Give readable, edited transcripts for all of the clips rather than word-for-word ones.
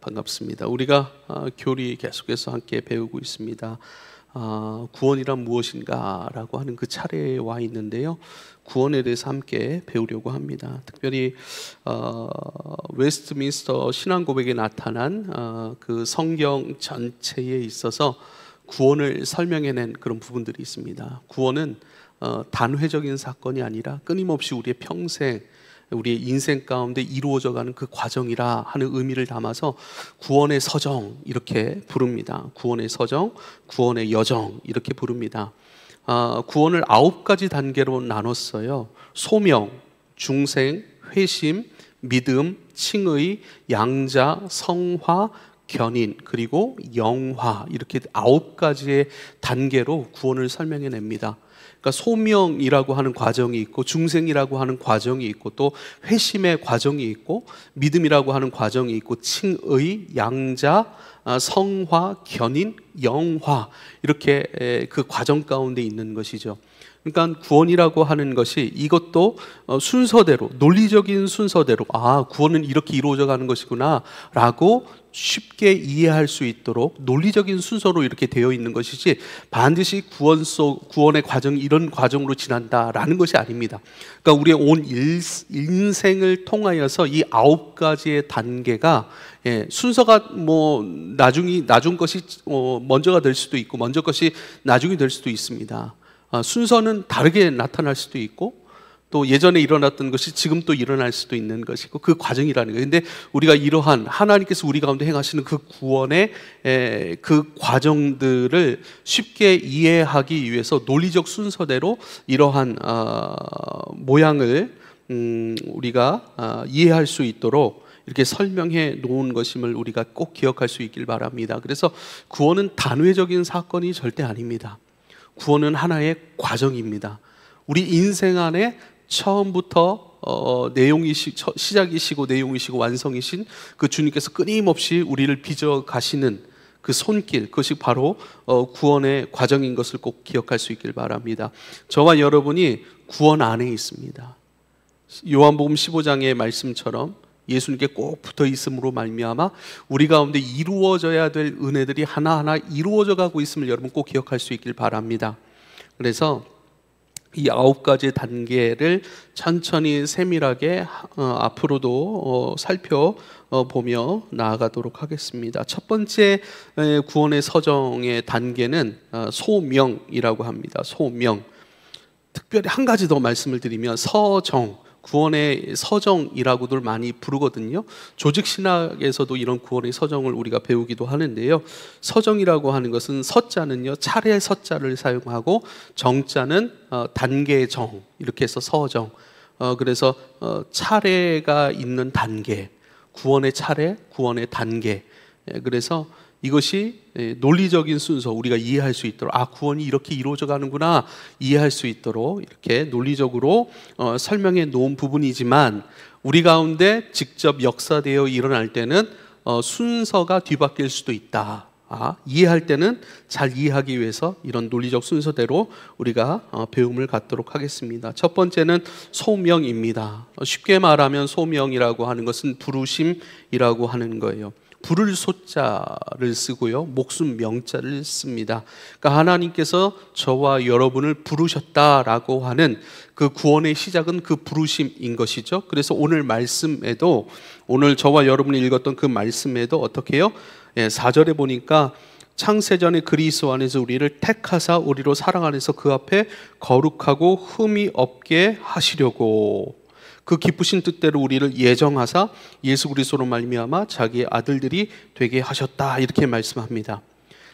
반갑습니다. 우리가 교리 계속해서 함께 배우고 있습니다. 구원이란 무엇인가 라고 하는 그 차례에 와 있는데요, 구원에 대해서 함께 배우려고 합니다. 특별히 웨스트민스터 신앙고백에 나타난 그 성경 전체에 있어서 구원을 설명해낸 그런 부분들이 있습니다. 구원은 단회적인 사건이 아니라 끊임없이 우리의 평생, 우리의 인생 가운데 이루어져가는 그 과정이라 하는 의미를 담아서 구원의 서정 이렇게 부릅니다. 구원의 서정, 구원의 여정 이렇게 부릅니다. 구원을 9가지 단계로 나눴어요. 소명, 중생, 회심, 믿음, 칭의, 양자, 성화, 견인, 그리고 영화, 이렇게 9가지의 단계로 구원을 설명해냅니다. 그러니까 소명이라고 하는 과정이 있고, 중생이라고 하는 과정이 있고, 또 회심의 과정이 있고, 믿음이라고 하는 과정이 있고, 칭의, 양자, 성화, 견인, 영화, 이렇게 그 과정 가운데 있는 것이죠. 그러니까 구원이라고 하는 것이 이것도 순서대로, 논리적인 순서대로, 구원은 이렇게 이루어져 가는 것이구나 라고 쉽게 이해할 수 있도록 논리적인 순서로 이렇게 되어 있는 것이지, 반드시 구원의 과정이 이런 과정으로 지난다라는 것이 아닙니다. 그러니까 우리의 온 인생을 통하여서 이 9가지의 단계가 순서가 나중 것이 먼저가 될 수도 있고, 먼저 것이 나중이 될 수도 있습니다. 순서는 다르게 나타날 수도 있고, 또 예전에 일어났던 것이 지금 또 일어날 수도 있는 것이고, 그 과정이라는 거예요. 근데 우리가 이러한 하나님께서 우리 가운데 행하시는 그 구원의 그 과정들을 쉽게 이해하기 위해서 논리적 순서대로 이러한 모양을 우리가 이해할 수 있도록 이렇게 설명해 놓은 것임을 우리가 꼭 기억할 수 있길 바랍니다. 그래서 구원은 단회적인 사건이 절대 아닙니다. 구원은 하나의 과정입니다. 우리 인생 안에 처음부터 시작이시고 내용이시고 완성이신 그 주님께서 끊임없이 우리를 빚어 가시는 그 손길, 그것이 바로 구원의 과정인 것을 꼭 기억할 수 있길 바랍니다. 저와 여러분이 구원 안에 있습니다. 요한복음 15장의 말씀처럼 예수님께 꼭 붙어 있음으로 말미암아 우리 가운데 이루어져야 될 은혜들이 하나하나 이루어져 가고 있음을 여러분 꼭 기억할 수 있길 바랍니다. 그래서 이 9가지 단계를 천천히 세밀하게 앞으로도 살펴보며 나아가도록 하겠습니다. 첫 번째 구원의 서정의 단계는 소명이라고 합니다. 소명. 특별히 한 가지 더 말씀을 드리면 서정, 구원의 서정이라고들 많이 부르거든요. 조직신학에서도 이런 구원의 서정을 우리가 배우기도 하는데요, 서정이라고 하는 것은 서자는요 차례 서자를 사용하고, 정자는 단계의 정, 이렇게 해서 서정. 그래서 차례가 있는 단계, 구원의 차례, 구원의 단계. 그래서 이것이 논리적인 순서, 우리가 이해할 수 있도록, 구원이 이렇게 이루어져 가는구나 이해할 수 있도록 이렇게 논리적으로 설명해 놓은 부분이지만, 우리 가운데 직접 역사되어 일어날 때는 순서가 뒤바뀔 수도 있다. 이해할 때는 잘 이해하기 위해서 이런 논리적 순서대로 우리가 배움을 갖도록 하겠습니다. 첫 번째는 소명입니다. 쉽게 말하면 소명이라고 하는 것은 부르심이라고 하는 거예요. 부를 소자를 쓰고요, 목숨 명자를 씁니다. 그러니까 하나님께서 저와 여러분을 부르셨다라고 하는 그 구원의 시작은 그 부르심인 것이죠. 그래서 오늘 말씀에도, 오늘 저와 여러분이 읽었던 그 말씀에도 어떻게 해요? 4절에 보니까 창세전에 그리스도 안에서 우리를 택하사 우리로 사랑 안에서 그 앞에 거룩하고 흠이 없게 하시려고 그 기쁘신 뜻대로 우리를 예정하사 예수 그리스도로 말미암아 자기의 아들들이 되게 하셨다, 이렇게 말씀합니다.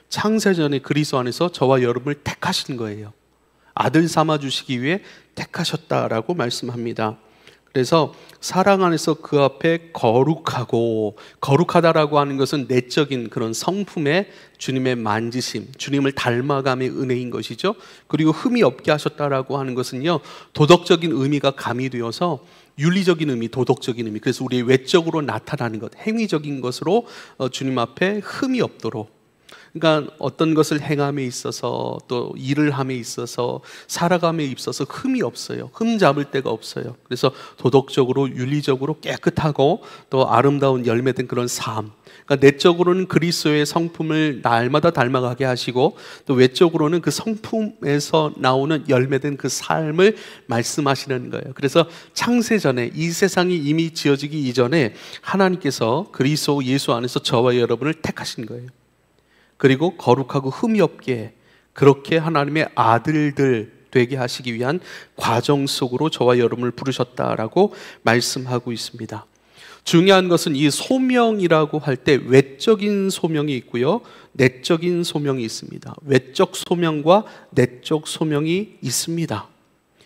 창세전에 그리스도 안에서 저와 여러분을 택하신 거예요. 아들 삼아 주시기 위해 택하셨다라고 말씀합니다. 그래서 사랑 안에서 그 앞에 거룩하고, 거룩하다라고 하는 것은 내적인 그런 성품의 주님의 만지심, 주님을 닮아감의 은혜인 것이죠. 그리고 흠이 없게 하셨다라고 하는 것은요, 도덕적인 의미가 가미되어서 윤리적인 의미, 도덕적인 의미, 그래서 우리의 외적으로 나타나는 것, 행위적인 것으로 주님 앞에 흠이 없도록, 그러니까 어떤 것을 행함에 있어서 또 일을 함에 있어서 살아감에 있어서 흠이 없어요. 흠 잡을 데가 없어요. 그래서 도덕적으로 윤리적으로 깨끗하고 또 아름다운 열매된 그런 삶. 그러니까 내적으로는 그리스도의 성품을 날마다 닮아가게 하시고 또 외적으로는 그 성품에서 나오는 열매된 그 삶을 말씀하시는 거예요. 그래서 창세 전에 이 세상이 이미 지어지기 이전에 하나님께서 그리스도 예수 안에서 저와 여러분을 택하신 거예요. 그리고 거룩하고 흠이 없게 그렇게 하나님의 아들들 되게 하시기 위한 과정 속으로 저와 여러분을 부르셨다라고 말씀하고 있습니다. 중요한 것은 이 소명이라고 할 때 외적인 소명이 있고요, 내적인 소명이 있습니다. 외적 소명과 내적 소명이 있습니다.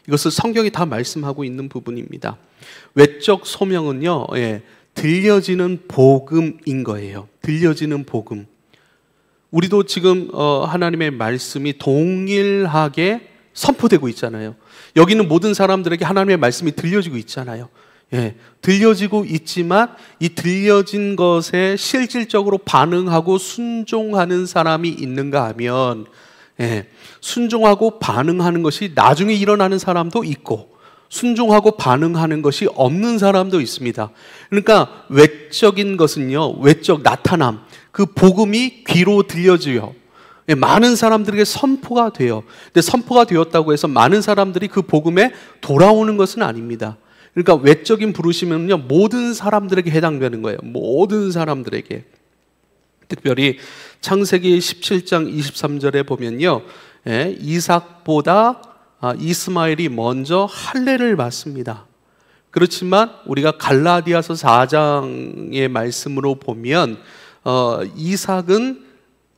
이것을 성경이 다 말씀하고 있는 부분입니다. 외적 소명은요, 들려지는 복음인 거예요. 들려지는 복음. 우리도 지금 하나님의 말씀이 동일하게 선포되고 있잖아요. 여기는 모든 사람들에게 하나님의 말씀이 들려지고 있잖아요. 들려지고 있지만 이 들려진 것에 실질적으로 반응하고 순종하는 사람이 있는가 하면 순종하고 반응하는 것이 나중에 일어나는 사람도 있고 순종하고 반응하는 것이 없는 사람도 있습니다. 그러니까 외적인 것은요, 외적 나타남, 그 복음이 귀로 들려져요. 많은 사람들에게 선포가 돼요. 근데 선포가 되었다고 해서 많은 사람들이 그 복음에 돌아오는 것은 아닙니다. 그러니까 외적인 부르심은요, 모든 사람들에게 해당되는 거예요. 모든 사람들에게. 특별히 창세기 17장 23절에 보면요, 이삭보다 이스마엘이 먼저 할례를 받습니다. 그렇지만 우리가 갈라디아서 4장의 말씀으로 보면 이삭은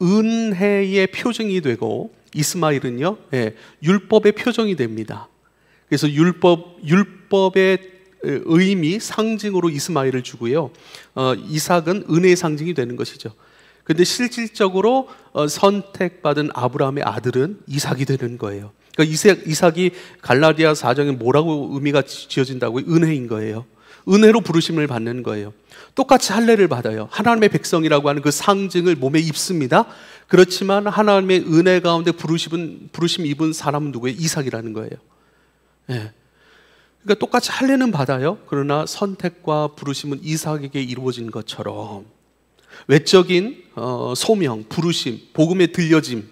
은혜의 표징이 되고 이스마엘은요, 율법의 표정이 됩니다. 그래서 율법의 의미, 상징으로 이스마엘을 주고요, 이삭은 은혜의 상징이 되는 것이죠. 그런데 실질적으로 선택받은 아브라함의 아들은 이삭이 되는 거예요. 그러니까 이삭이 갈라디아 4장에 뭐라고 의미가 지어진다고요? 은혜인 거예요. 은혜로 부르심을 받는 거예요. 똑같이 할례를 받아요. 하나님의 백성이라고 하는 그 상징을 몸에 입습니다. 그렇지만 하나님의 은혜 가운데 부르심 입은 사람은 누구예요? 이삭이라는 거예요. 그러니까 똑같이 할례는 받아요. 그러나 선택과 부르심은 이삭에게 이루어진 것처럼 외적인 소명, 부르심, 복음의 들려짐,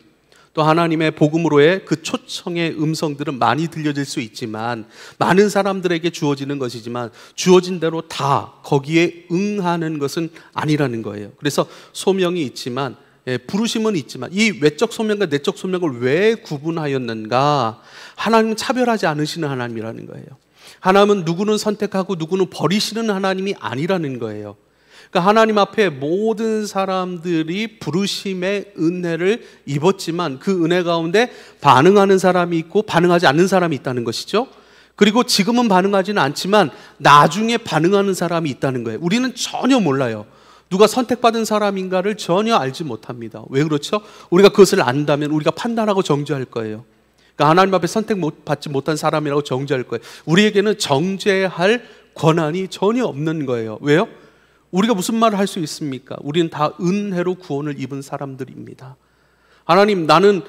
또 하나님의 복음으로의 그 초청의 음성들은 많이 들려질 수 있지만, 많은 사람들에게 주어지는 것이지만 주어진 대로 다 거기에 응하는 것은 아니라는 거예요. 그래서 소명이 있지만, 부르심은 있지만, 이 외적 소명과 내적 소명을 왜 구분하였는가? 하나님은 차별하지 않으시는 하나님이라는 거예요. 하나님은 누구는 선택하고 누구는 버리시는 하나님이 아니라는 거예요. 그러니까 하나님 앞에 모든 사람들이 부르심의 은혜를 입었지만 그 은혜 가운데 반응하는 사람이 있고 반응하지 않는 사람이 있다는 것이죠. 그리고 지금은 반응하지는 않지만 나중에 반응하는 사람이 있다는 거예요. 우리는 전혀 몰라요. 누가 선택받은 사람인가를 전혀 알지 못합니다. 왜 그렇죠? 우리가 그것을 안다면 우리가 판단하고 정죄할 거예요. 그러니까 하나님 앞에 선택받지 못한 사람이라고 정죄할 거예요. 우리에게는 정죄할 권한이 전혀 없는 거예요. 왜요? 우리가 무슨 말을 할 수 있습니까? 우리는 다 은혜로 구원을 입은 사람들입니다. 하나님, 나는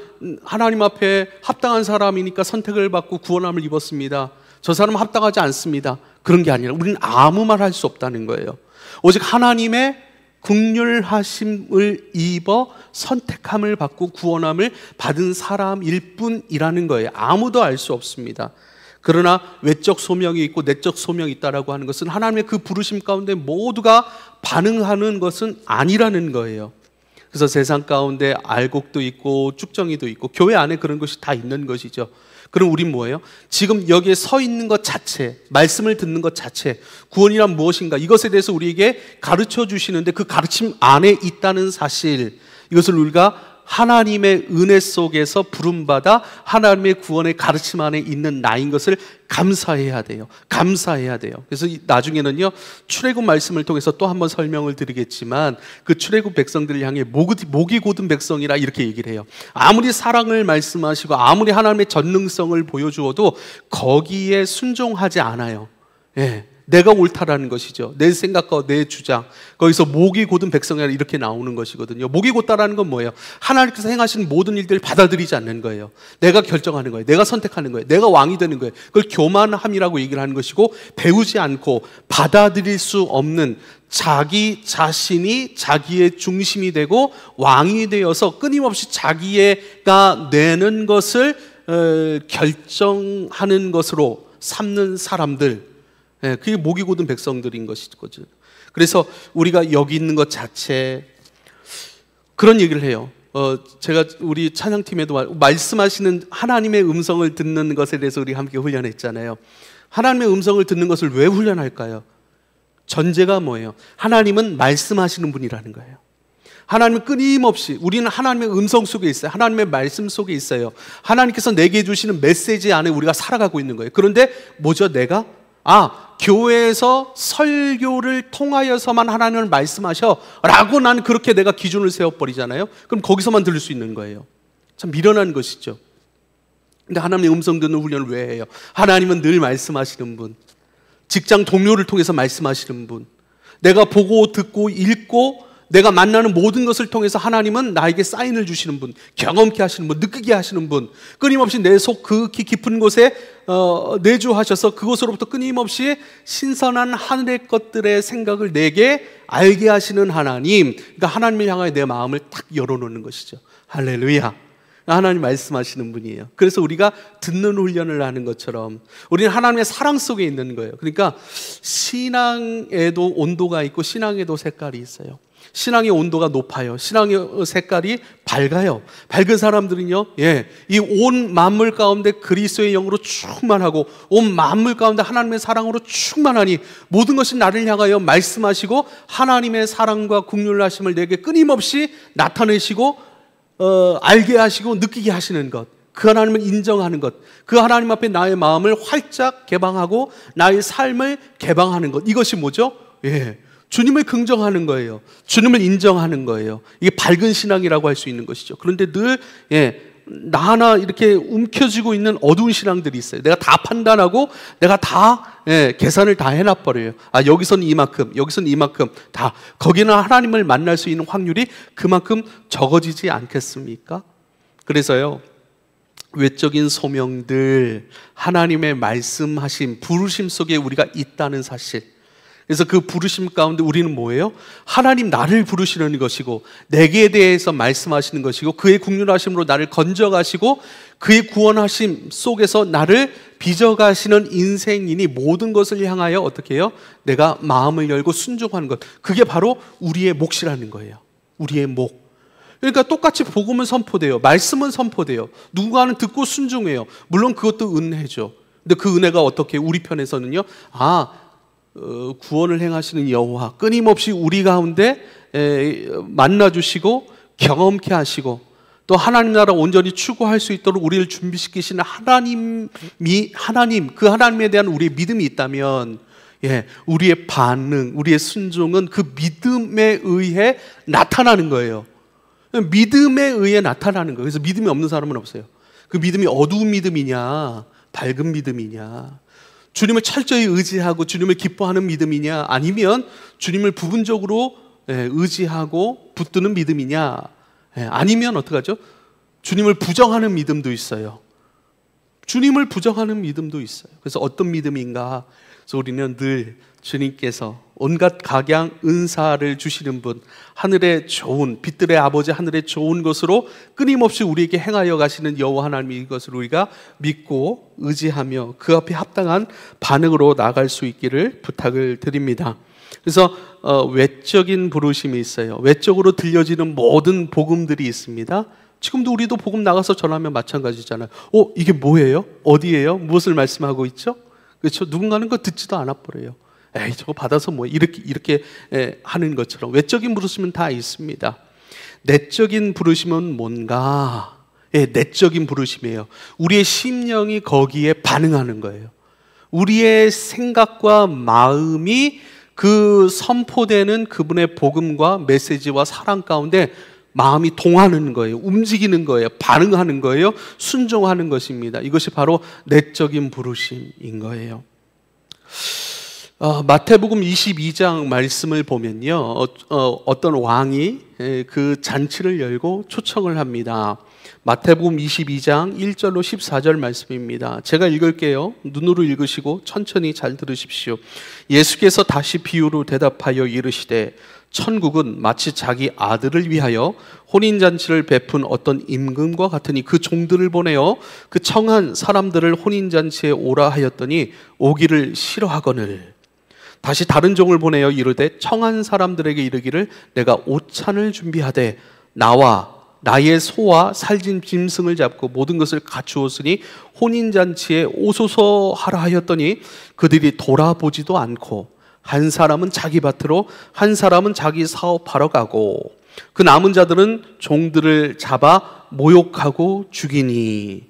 하나님 앞에 합당한 사람이니까 선택을 받고 구원함을 입었습니다. 저 사람은 합당하지 않습니다. 그런 게 아니라 우리는 아무 말 할 수 없다는 거예요. 오직 하나님의 긍휼하심을 입어 선택함을 받고 구원함을 받은 사람일 뿐이라는 거예요. 아무도 알 수 없습니다. 그러나 외적 소명이 있고 내적 소명이 있다라고 하는 것은 하나님의 그 부르심 가운데 모두가 반응하는 것은 아니라는 거예요. 그래서 세상 가운데 알곡도 있고 쭉정이도 있고 교회 안에 그런 것이 다 있는 것이죠. 그럼 우린 뭐예요? 지금 여기에 서 있는 것 자체, 말씀을 듣는 것 자체, 구원이란 무엇인가, 이것에 대해서 우리에게 가르쳐 주시는데 그 가르침 안에 있다는 사실, 이것을 우리가 하나님의 은혜 속에서 부름받아 하나님의 구원의 가르침 안에 있는 나인 것을 감사해야 돼요. 감사해야 돼요. 그래서 나중에는요, 출애굽 말씀을 통해서 또 한번 설명을 드리겠지만, 그 출애굽 백성들을 향해 목이 곧은 백성이라 이렇게 얘기를 해요. 아무리 사랑을 말씀하시고 아무리 하나님의 전능성을 보여주어도 거기에 순종하지 않아요. 내가 옳다라는 것이죠. 내 생각과 내 주장. 거기서 목이 곧은 백성이라 이렇게 나오는 것이거든요. 목이 곧다라는 건 뭐예요? 하나님께서 행하시는 모든 일들을 받아들이지 않는 거예요. 내가 결정하는 거예요. 내가 선택하는 거예요. 내가 왕이 되는 거예요. 그걸 교만함이라고 얘기를 하는 것이고, 배우지 않고 받아들일 수 없는 자기 자신이 자기의 중심이 되고 왕이 되어서 끊임없이 자기가 내는 것을 결정하는 것으로 삼는 사람들, 그게 목이 곧은 백성들인 것이거죠. 그래서 우리가 여기 있는 것 자체, 그런 얘기를 해요. 제가 우리 찬양팀에도 말씀하시는 하나님의 음성을 듣는 것에 대해서 우리 함께 훈련했잖아요. 하나님의 음성을 듣는 것을 왜 훈련할까요? 전제가 뭐예요? 하나님은 말씀하시는 분이라는 거예요. 하나님은 끊임없이, 우리는 하나님의 음성 속에 있어요. 하나님의 말씀 속에 있어요. 하나님께서 내게 주시는 메시지 안에 우리가 살아가고 있는 거예요. 그런데 뭐죠? 내가 교회에서 설교를 통하여서만 하나님을 말씀하셔 라고 난 그렇게 내가 기준을 세워버리잖아요. 그럼 거기서만 들을 수 있는 거예요. 참 미련한 것이죠. 근데 하나님의 음성 듣는 훈련을 왜 해요? 하나님은 늘 말씀하시는 분, 직장 동료를 통해서 말씀하시는 분, 내가 보고 듣고 읽고 내가 만나는 모든 것을 통해서 하나님은 나에게 사인을 주시는 분, 경험케 하시는 분, 느끼게 하시는 분, 끊임없이 내 속 극히 깊은 곳에 내주하셔서 그곳으로부터 끊임없이 신선한 하늘의 것들의 생각을 내게 알게 하시는 하나님. 그러니까 하나님을 향하여 내 마음을 탁 열어놓는 것이죠. 할렐루야. 하나님 말씀하시는 분이에요. 그래서 우리가 듣는 훈련을 하는 것처럼 우리는 하나님의 사랑 속에 있는 거예요. 그러니까 신앙에도 온도가 있고 신앙에도 색깔이 있어요. 신앙의 온도가 높아요. 신앙의 색깔이 밝아요. 밝은 사람들은요, 이 온 만물 가운데 그리스도의 영으로 충만하고 온 만물 가운데 하나님의 사랑으로 충만하니 모든 것이 나를 향하여 말씀하시고 하나님의 사랑과 긍휼하심을 내게 끊임없이 나타내시고 알게 하시고 느끼게 하시는 것, 그 하나님을 인정하는 것, 그 하나님 앞에 나의 마음을 활짝 개방하고 나의 삶을 개방하는 것, 이것이 뭐죠? 주님을 긍정하는 거예요. 주님을 인정하는 거예요. 이게 밝은 신앙이라고 할 수 있는 것이죠. 그런데 늘 나 하나 이렇게 움켜쥐고 있는 어두운 신앙들이 있어요. 내가 다 판단하고 내가 다 계산을 다 해놔버려요. 여기서는 이만큼, 여기서는 이만큼, 다 거기는 하나님을 만날 수 있는 확률이 그만큼 적어지지 않겠습니까? 그래서요, 외적인 소명들, 하나님의 말씀하신 부르심 속에 우리가 있다는 사실, 그래서 그 부르심 가운데 우리는 뭐예요? 하나님 나를 부르시는 것이고 내게 대해서 말씀하시는 것이고 그의 긍휼하심으로 나를 건져가시고 그의 구원하심 속에서 나를 빚어가시는 인생이니 모든 것을 향하여 어떻게 해요? 내가 마음을 열고 순종하는 것, 그게 바로 우리의 몫이라는 거예요. 우리의 목. 그러니까 똑같이 복음은 선포돼요. 말씀은 선포돼요. 누군가는 듣고 순종해요. 물론 그것도 은혜죠. 근데 그 은혜가 어떻게 우리 편에서는요, 구원을 행하시는 여호와, 끊임없이 우리 가운데 만나주시고 경험케 하시고 또 하나님 나라 온전히 추구할 수 있도록 우리를 준비시키시는 하나님, 그 하나님에 대한 우리의 믿음이 있다면, 우리의 반응, 우리의 순종은 그 믿음에 의해 나타나는 거예요. 믿음에 의해 나타나는 거예요. 그래서 믿음이 없는 사람은 없어요. 그 믿음이 어두운 믿음이냐, 밝은 믿음이냐, 주님을 철저히 의지하고 주님을 기뻐하는 믿음이냐, 아니면 주님을 부분적으로 의지하고 붙드는 믿음이냐, 아니면 어떡하죠? 주님을 부정하는 믿음도 있어요. 주님을 부정하는 믿음도 있어요. 그래서 어떤 믿음인가? 그래서 우리는 늘 주님께서 온갖 각양 은사를 주시는 분, 하늘의 좋은, 빛들의 아버지 하늘의 좋은 것으로 끊임없이 우리에게 행하여 가시는 여호와 하나님이 것을 우리가 믿고 의지하며 그 앞에 합당한 반응으로 나아갈 수 있기를 부탁을 드립니다. 그래서 외적인 부르심이 있어요. 외적으로 들려지는 모든 복음들이 있습니다. 지금도 우리도 복음 나가서 전하면 마찬가지잖아요. 이게 뭐예요? 어디예요? 무엇을 말씀하고 있죠? 그렇죠? 누군가는 그거 듣지도 않아 버려요. 저거 받아서 뭐 이렇게 하는 것처럼 외적인 부르심은 다 있습니다. 내적인 부르심은 뭔가? 내적인 부르심이에요. 우리의 심령이 거기에 반응하는 거예요. 우리의 생각과 마음이 그 선포되는 그분의 복음과 메시지와 사랑 가운데 마음이 동하는 거예요. 움직이는 거예요. 반응하는 거예요. 순종하는 것입니다. 이것이 바로 내적인 부르심인 거예요. 마태복음 22장 말씀을 보면요, 어떤 왕이 그 잔치를 열고 초청을 합니다. 마태복음 22장 1절로 14절 말씀입니다. 제가 읽을게요. 눈으로 읽으시고 천천히 잘 들으십시오. 예수께서 다시 비유로 대답하여 이르시되 천국은 마치 자기 아들을 위하여 혼인잔치를 베푼 어떤 임금과 같으니 그 종들을 보내어 그 청한 사람들을 혼인잔치에 오라 하였더니 오기를 싫어하거늘 다시 다른 종을 보내어 이르되 청한 사람들에게 이르기를 내가 오찬을 준비하되 나와 나의 소와 살진 짐승을 잡고 모든 것을 갖추었으니 혼인잔치에 오소서 하라 하였더니 그들이 돌아보지도 않고 한 사람은 자기 밭으로 한 사람은 자기 사업하러 가고 그 남은 자들은 종들을 잡아 모욕하고 죽이니.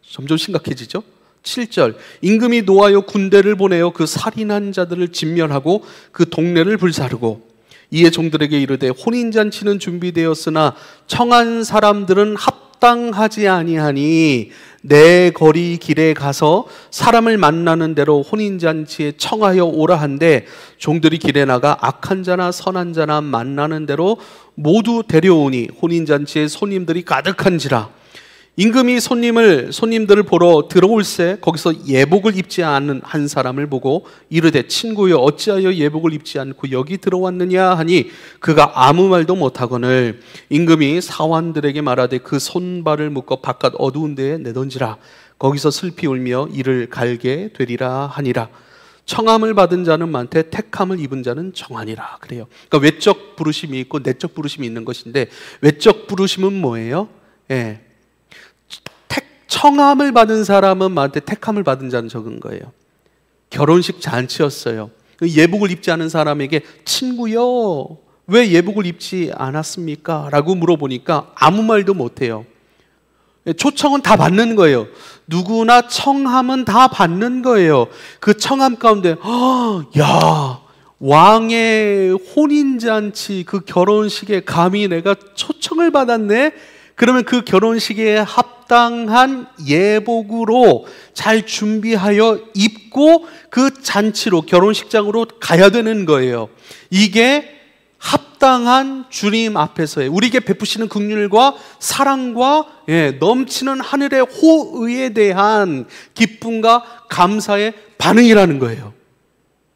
점점 심각해지죠? 7절 임금이 노하여 군대를 보내어 그 살인한 자들을 진멸하고 그 동네를 불사르고 이에 종들에게 이르되 혼인잔치는 준비되었으나 청한 사람들은 합당하지 아니하니 내 거리 길에 가서 사람을 만나는 대로 혼인잔치에 청하여 오라 한데 종들이 길에 나가 악한 자나 선한 자나 만나는 대로 모두 데려오니 혼인잔치에 손님들이 가득한지라. 임금이 손님들을 보러 들어올새 거기서 예복을 입지 않은 한 사람을 보고 이르되 친구여 어찌하여 예복을 입지 않고 여기 들어왔느냐 하니 그가 아무 말도 못하거늘 임금이 사환들에게 말하되 그 손발을 묶어 바깥 어두운 데에 내던지라. 거기서 슬피 울며 이를 갈게 되리라 하니라. 청함을 받은 자는 많되 택함을 입은 자는 정하니라. 그래요. 그러니까 외적 부르심이 있고 내적 부르심이 있는 것인데 외적 부르심은 뭐예요? 청함을 받은 사람은 많은데 택함을 받은 자는 적은 거예요. 결혼식 잔치였어요. 예복을 입지 않은 사람에게 친구요 왜 예복을 입지 않았습니까? 라고 물어보니까 아무 말도 못해요. 초청은 다 받는 거예요. 누구나 청함은 다 받는 거예요. 그 청함 가운데 야 왕의 혼인잔치 그 결혼식에 감히 내가 초청을 받았네? 그러면 그 결혼식에 합당한 예복으로 잘 준비하여 입고 그 잔치로 결혼식장으로 가야 되는 거예요. 이게 합당한 주님 앞에서의 우리에게 베푸시는 긍휼과 사랑과 넘치는 하늘의 호의에 대한 기쁨과 감사의 반응이라는 거예요.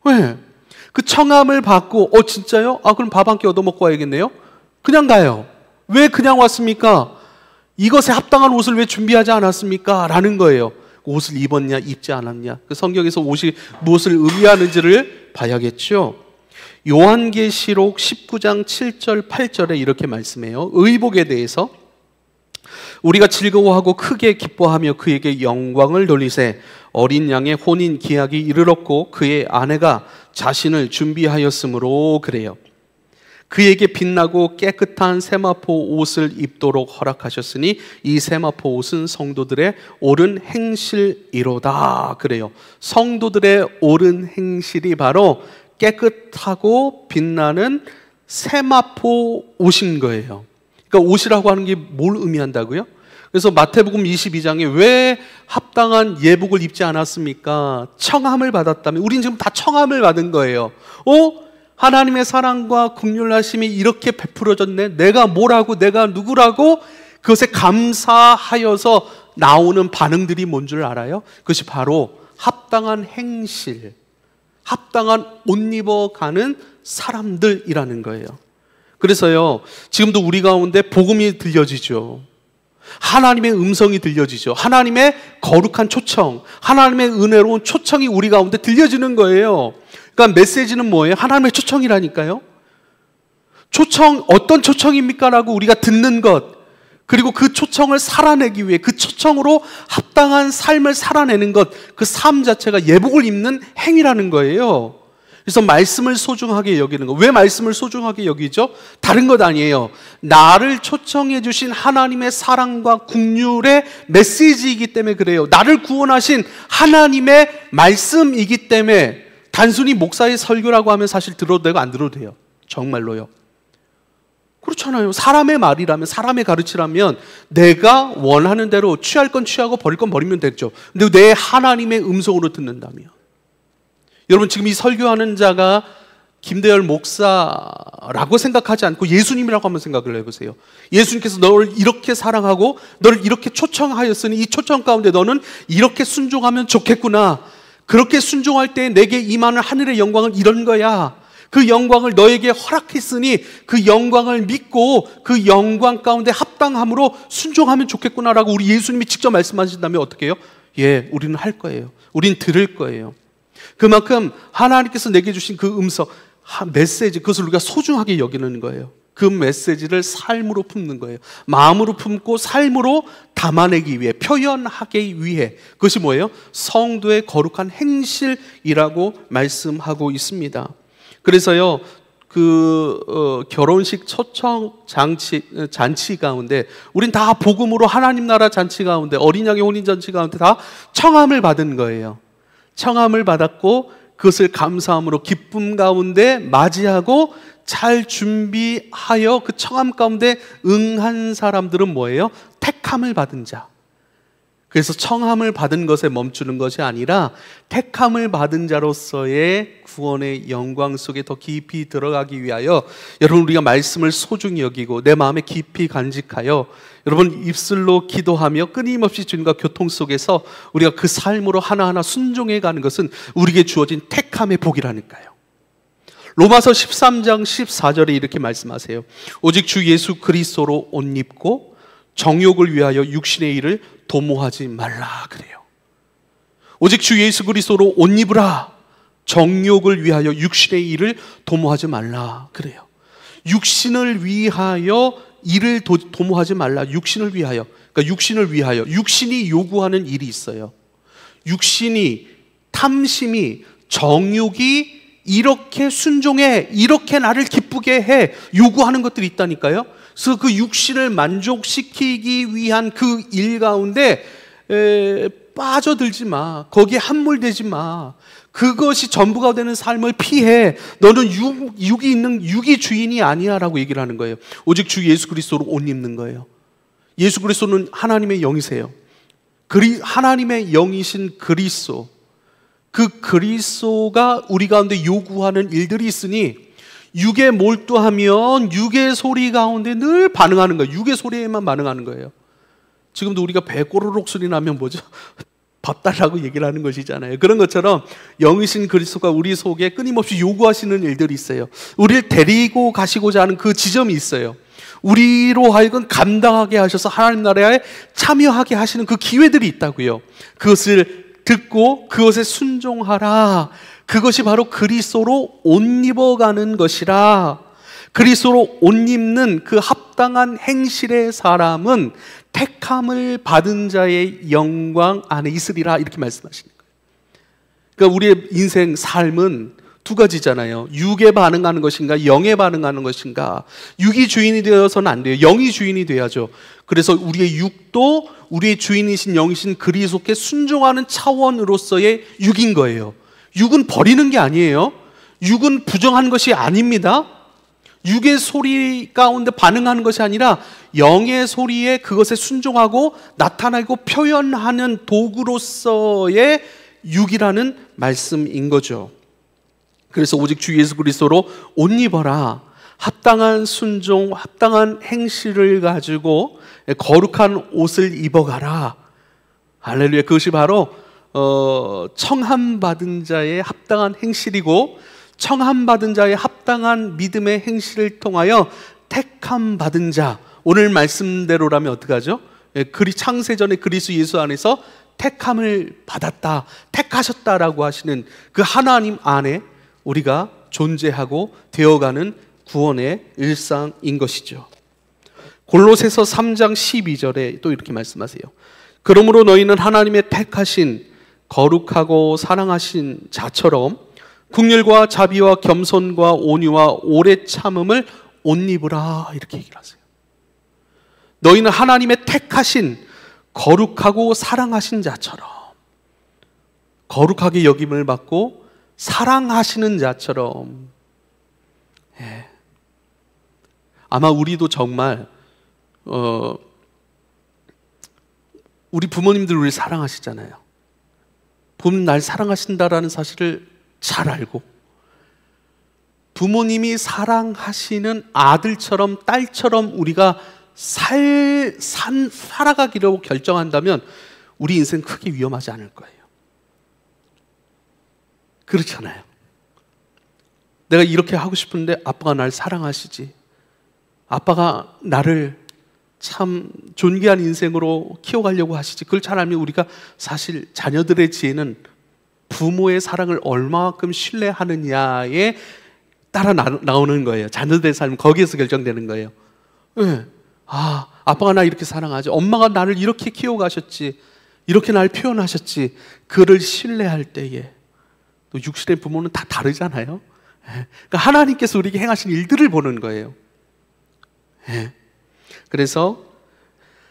왜? 그 청함을 받고 진짜요? 그럼 밥 한 끼 얻어먹고 와야겠네요? 그냥 가요. 왜 그냥 왔습니까? 이것에 합당한 옷을 왜 준비하지 않았습니까? 라는 거예요. 옷을 입었냐 입지 않았냐, 그 성경에서 옷이 무엇을 의미하는지를 봐야겠죠. 요한계시록 19장 7절 8절에 이렇게 말씀해요. 의복에 대해서 우리가 즐거워하고 크게 기뻐하며 그에게 영광을 돌리세 어린 양의 혼인 기약이 이르렀고 그의 아내가 자신을 준비하였으므로 그래요. 그에게 빛나고 깨끗한 세마포 옷을 입도록 허락하셨으니 이 세마포 옷은 성도들의 옳은 행실이로다. 그래요. 성도들의 옳은 행실이 바로 깨끗하고 빛나는 세마포 옷인 거예요. 그러니까 옷이라고 하는 게 뭘 의미한다고요? 그래서 마태복음 22장에 왜 합당한 예복을 입지 않았습니까? 청함을 받았다면 우린 지금 다 청함을 받은 거예요. 하나님의 사랑과 긍휼하심이 이렇게 베풀어졌네. 내가 뭐라고 내가 누구라고 그것에 감사하여서 나오는 반응들이 뭔 줄 알아요? 그것이 바로 합당한 행실, 합당한 옷 입어가는 사람들이라는 거예요. 그래서요, 지금도 우리 가운데 복음이 들려지죠. 하나님의 음성이 들려지죠. 하나님의 거룩한 초청, 하나님의 은혜로운 초청이 우리 가운데 들려지는 거예요. 그러니까 메시지는 뭐예요? 하나님의 초청이라니까요. 초청, 어떤 초청입니까? 라고 우리가 듣는 것, 그리고 그 초청을 살아내기 위해 그 초청으로 합당한 삶을 살아내는 것, 그 삶 자체가 예복을 입는 행위라는 거예요. 그래서 말씀을 소중하게 여기는 거. 왜 말씀을 소중하게 여기죠? 다른 것 아니에요. 나를 초청해 주신 하나님의 사랑과 긍휼의 메시지이기 때문에 그래요. 나를 구원하신 하나님의 말씀이기 때문에 단순히 목사의 설교라고 하면 사실 들어도 되고 안 들어도 돼요. 정말로요. 그렇잖아요. 사람의 말이라면, 사람의 가르치라면 내가 원하는 대로 취할 건 취하고 버릴 건 버리면 됐죠. 근데 내 하나님의 음성으로 듣는다면 여러분, 지금 이 설교하는 자가 김대열 목사라고 생각하지 않고 예수님이라고 한번 생각을 해보세요. 예수님께서 너를 이렇게 사랑하고 너를 이렇게 초청하였으니 이 초청 가운데 너는 이렇게 순종하면 좋겠구나. 그렇게 순종할 때 내게 임하는 하늘의 영광은 이런 거야. 그 영광을 너에게 허락했으니 그 영광을 믿고 그 영광 가운데 합당함으로 순종하면 좋겠구나라고 우리 예수님이 직접 말씀하신다면 어떻게 해요? 예, 우리는 할 거예요. 우린 들을 거예요. 그만큼 하나님께서 내게 주신 그 음성, 메시지, 그것을 우리가 소중하게 여기는 거예요. 그 메시지를 삶으로 품는 거예요. 마음으로 품고 삶으로 담아내기 위해, 표현하기 위해. 그것이 뭐예요? 성도의 거룩한 행실이라고 말씀하고 있습니다. 그래서요, 결혼식 초청 잔치 가운데 우린 다 복음으로 하나님 나라 잔치 가운데, 어린 양의 혼인 잔치 가운데 다 청함을 받은 거예요. 청함을 받았고 그것을 감사함으로 기쁨 가운데 맞이하고 잘 준비하여 그 청함 가운데 응한 사람들은 뭐예요? 택함을 받은 자. 그래서 청함을 받은 것에 멈추는 것이 아니라 택함을 받은 자로서의 구원의 영광 속에 더 깊이 들어가기 위하여 여러분, 우리가 말씀을 소중히 여기고 내 마음에 깊이 간직하여 여러분, 입술로 기도하며 끊임없이 주님과 교통 속에서 우리가 그 삶으로 하나하나 순종해 가는 것은 우리에게 주어진 택함의 복이라니까요. 로마서 13장 14절에 이렇게 말씀하세요. 오직 주 예수 그리스도로 옷 입고 정욕을 위하여 육신의 일을 도모하지 말라 그래요. 오직 주 예수 그리스도로 옷 입으라. 정욕을 위하여 육신의 일을 도모하지 말라 그래요. 육신을 위하여 일을 도모하지 말라. 육신을 위하여. 그러니까 육신을 위하여. 육신이 요구하는 일이 있어요. 육신이, 탐심이, 정욕이 이렇게 순종해, 이렇게 나를 기쁘게 해 요구하는 것들이 있다니까요. 그래서 그 육신을 만족시키기 위한 그 일 가운데 빠져들지 마. 거기에 함몰되지 마. 그것이 전부가 되는 삶을 피해. 너는 육이 있는 육이 주인이 아니야 라고 얘기를 하는 거예요. 오직 주 예수 그리스도로 옷 입는 거예요. 예수 그리스도는 하나님의 영이세요. 하나님의 영이신 그리스도, 그 그리스도가 우리 가운데 요구하는 일들이 있으니 육에 몰두하면 육의 소리 가운데 늘 반응하는 거예요. 육의 소리에만 반응하는 거예요. 지금도 우리가 배 꼬르륵 소리 나면 뭐죠? 밥 달라고 얘기를 하는 것이잖아요. 그런 것처럼 영이신 그리스도가 우리 속에 끊임없이 요구하시는 일들이 있어요. 우리를 데리고 가시고자 하는 그 지점이 있어요. 우리로 하여금 감당하게 하셔서 하나님 나라에 참여하게 하시는 그 기회들이 있다고요. 그것을 듣고 그것에 순종하라. 그것이 바로 그리스도로 옷 입어가는 것이라. 그리스도로 옷 입는 그 합당한 행실의 사람은 택함을 받은 자의 영광 안에 있으리라, 이렇게 말씀하시는 거예요. 그러니까 우리의 인생 삶은 두 가지잖아요. 육에 반응하는 것인가, 영에 반응하는 것인가. 육이 주인이 되어서는 안 돼요. 영이 주인이 돼야죠. 그래서 우리의 육도 우리의 주인이신 영이신 그리스도께 순종하는 차원으로서의 육인 거예요. 육은 버리는 게 아니에요. 육은 부정한 것이 아닙니다. 육의 소리 가운데 반응하는 것이 아니라 영의 소리에 그것에 순종하고 나타나고 표현하는 도구로서의 육이라는 말씀인 거죠. 그래서 오직 주 예수 그리스도로 옷 입어라. 합당한 순종, 합당한 행실을 가지고 거룩한 옷을 입어가라. 할렐루야. 그것이 바로 청함받은 자의 합당한 행실이고, 청함받은 자의 합당한 믿음의 행실을 통하여 택함받은 자, 오늘 말씀대로라면 어떡하죠? 창세전에 그리스도 예수 안에서 택함을 받았다, 택하셨다라고 하시는 그 하나님 안에 우리가 존재하고 되어가는 구원의 일상인 것이죠. 골로새서 3장 12절에 또 이렇게 말씀하세요. 그러므로 너희는 하나님의 택하신 거룩하고 사랑하신 자처럼 긍휼과 자비와 겸손과 온유와 오래 참음을 옷 입으라, 이렇게 얘기를 하세요. 너희는 하나님의 택하신 거룩하고 사랑하신 자처럼, 거룩하게 여김을 받고 사랑하시는 자처럼. 아마 우리도 정말 우리 부모님들 우리를 사랑하시잖아요. 부모님 날 사랑하신다라는 사실을 잘 알고 부모님이 사랑하시는 아들처럼 딸처럼 우리가 살아가기로 결정한다면 우리 인생 크게 위험하지 않을 거예요. 그렇잖아요. 내가 이렇게 하고 싶은데 아빠가 날 사랑하시지, 아빠가 나를 참 존귀한 인생으로 키워가려고 하시지, 그걸 잘 알면 우리가 사실 자녀들의 지혜는 부모의 사랑을 얼마만큼 신뢰하느냐에 따라 나오는 거예요. 자녀들의 삶은 거기에서 결정되는 거예요. 네. 아빠가 나 이렇게 사랑하지, 엄마가 나를 이렇게 키워가셨지, 이렇게 날 표현하셨지, 그를 신뢰할 때에 또 육신의 부모는 다 다르잖아요. 그러니까 하나님께서 우리에게 행하신 일들을 보는 거예요. 그래서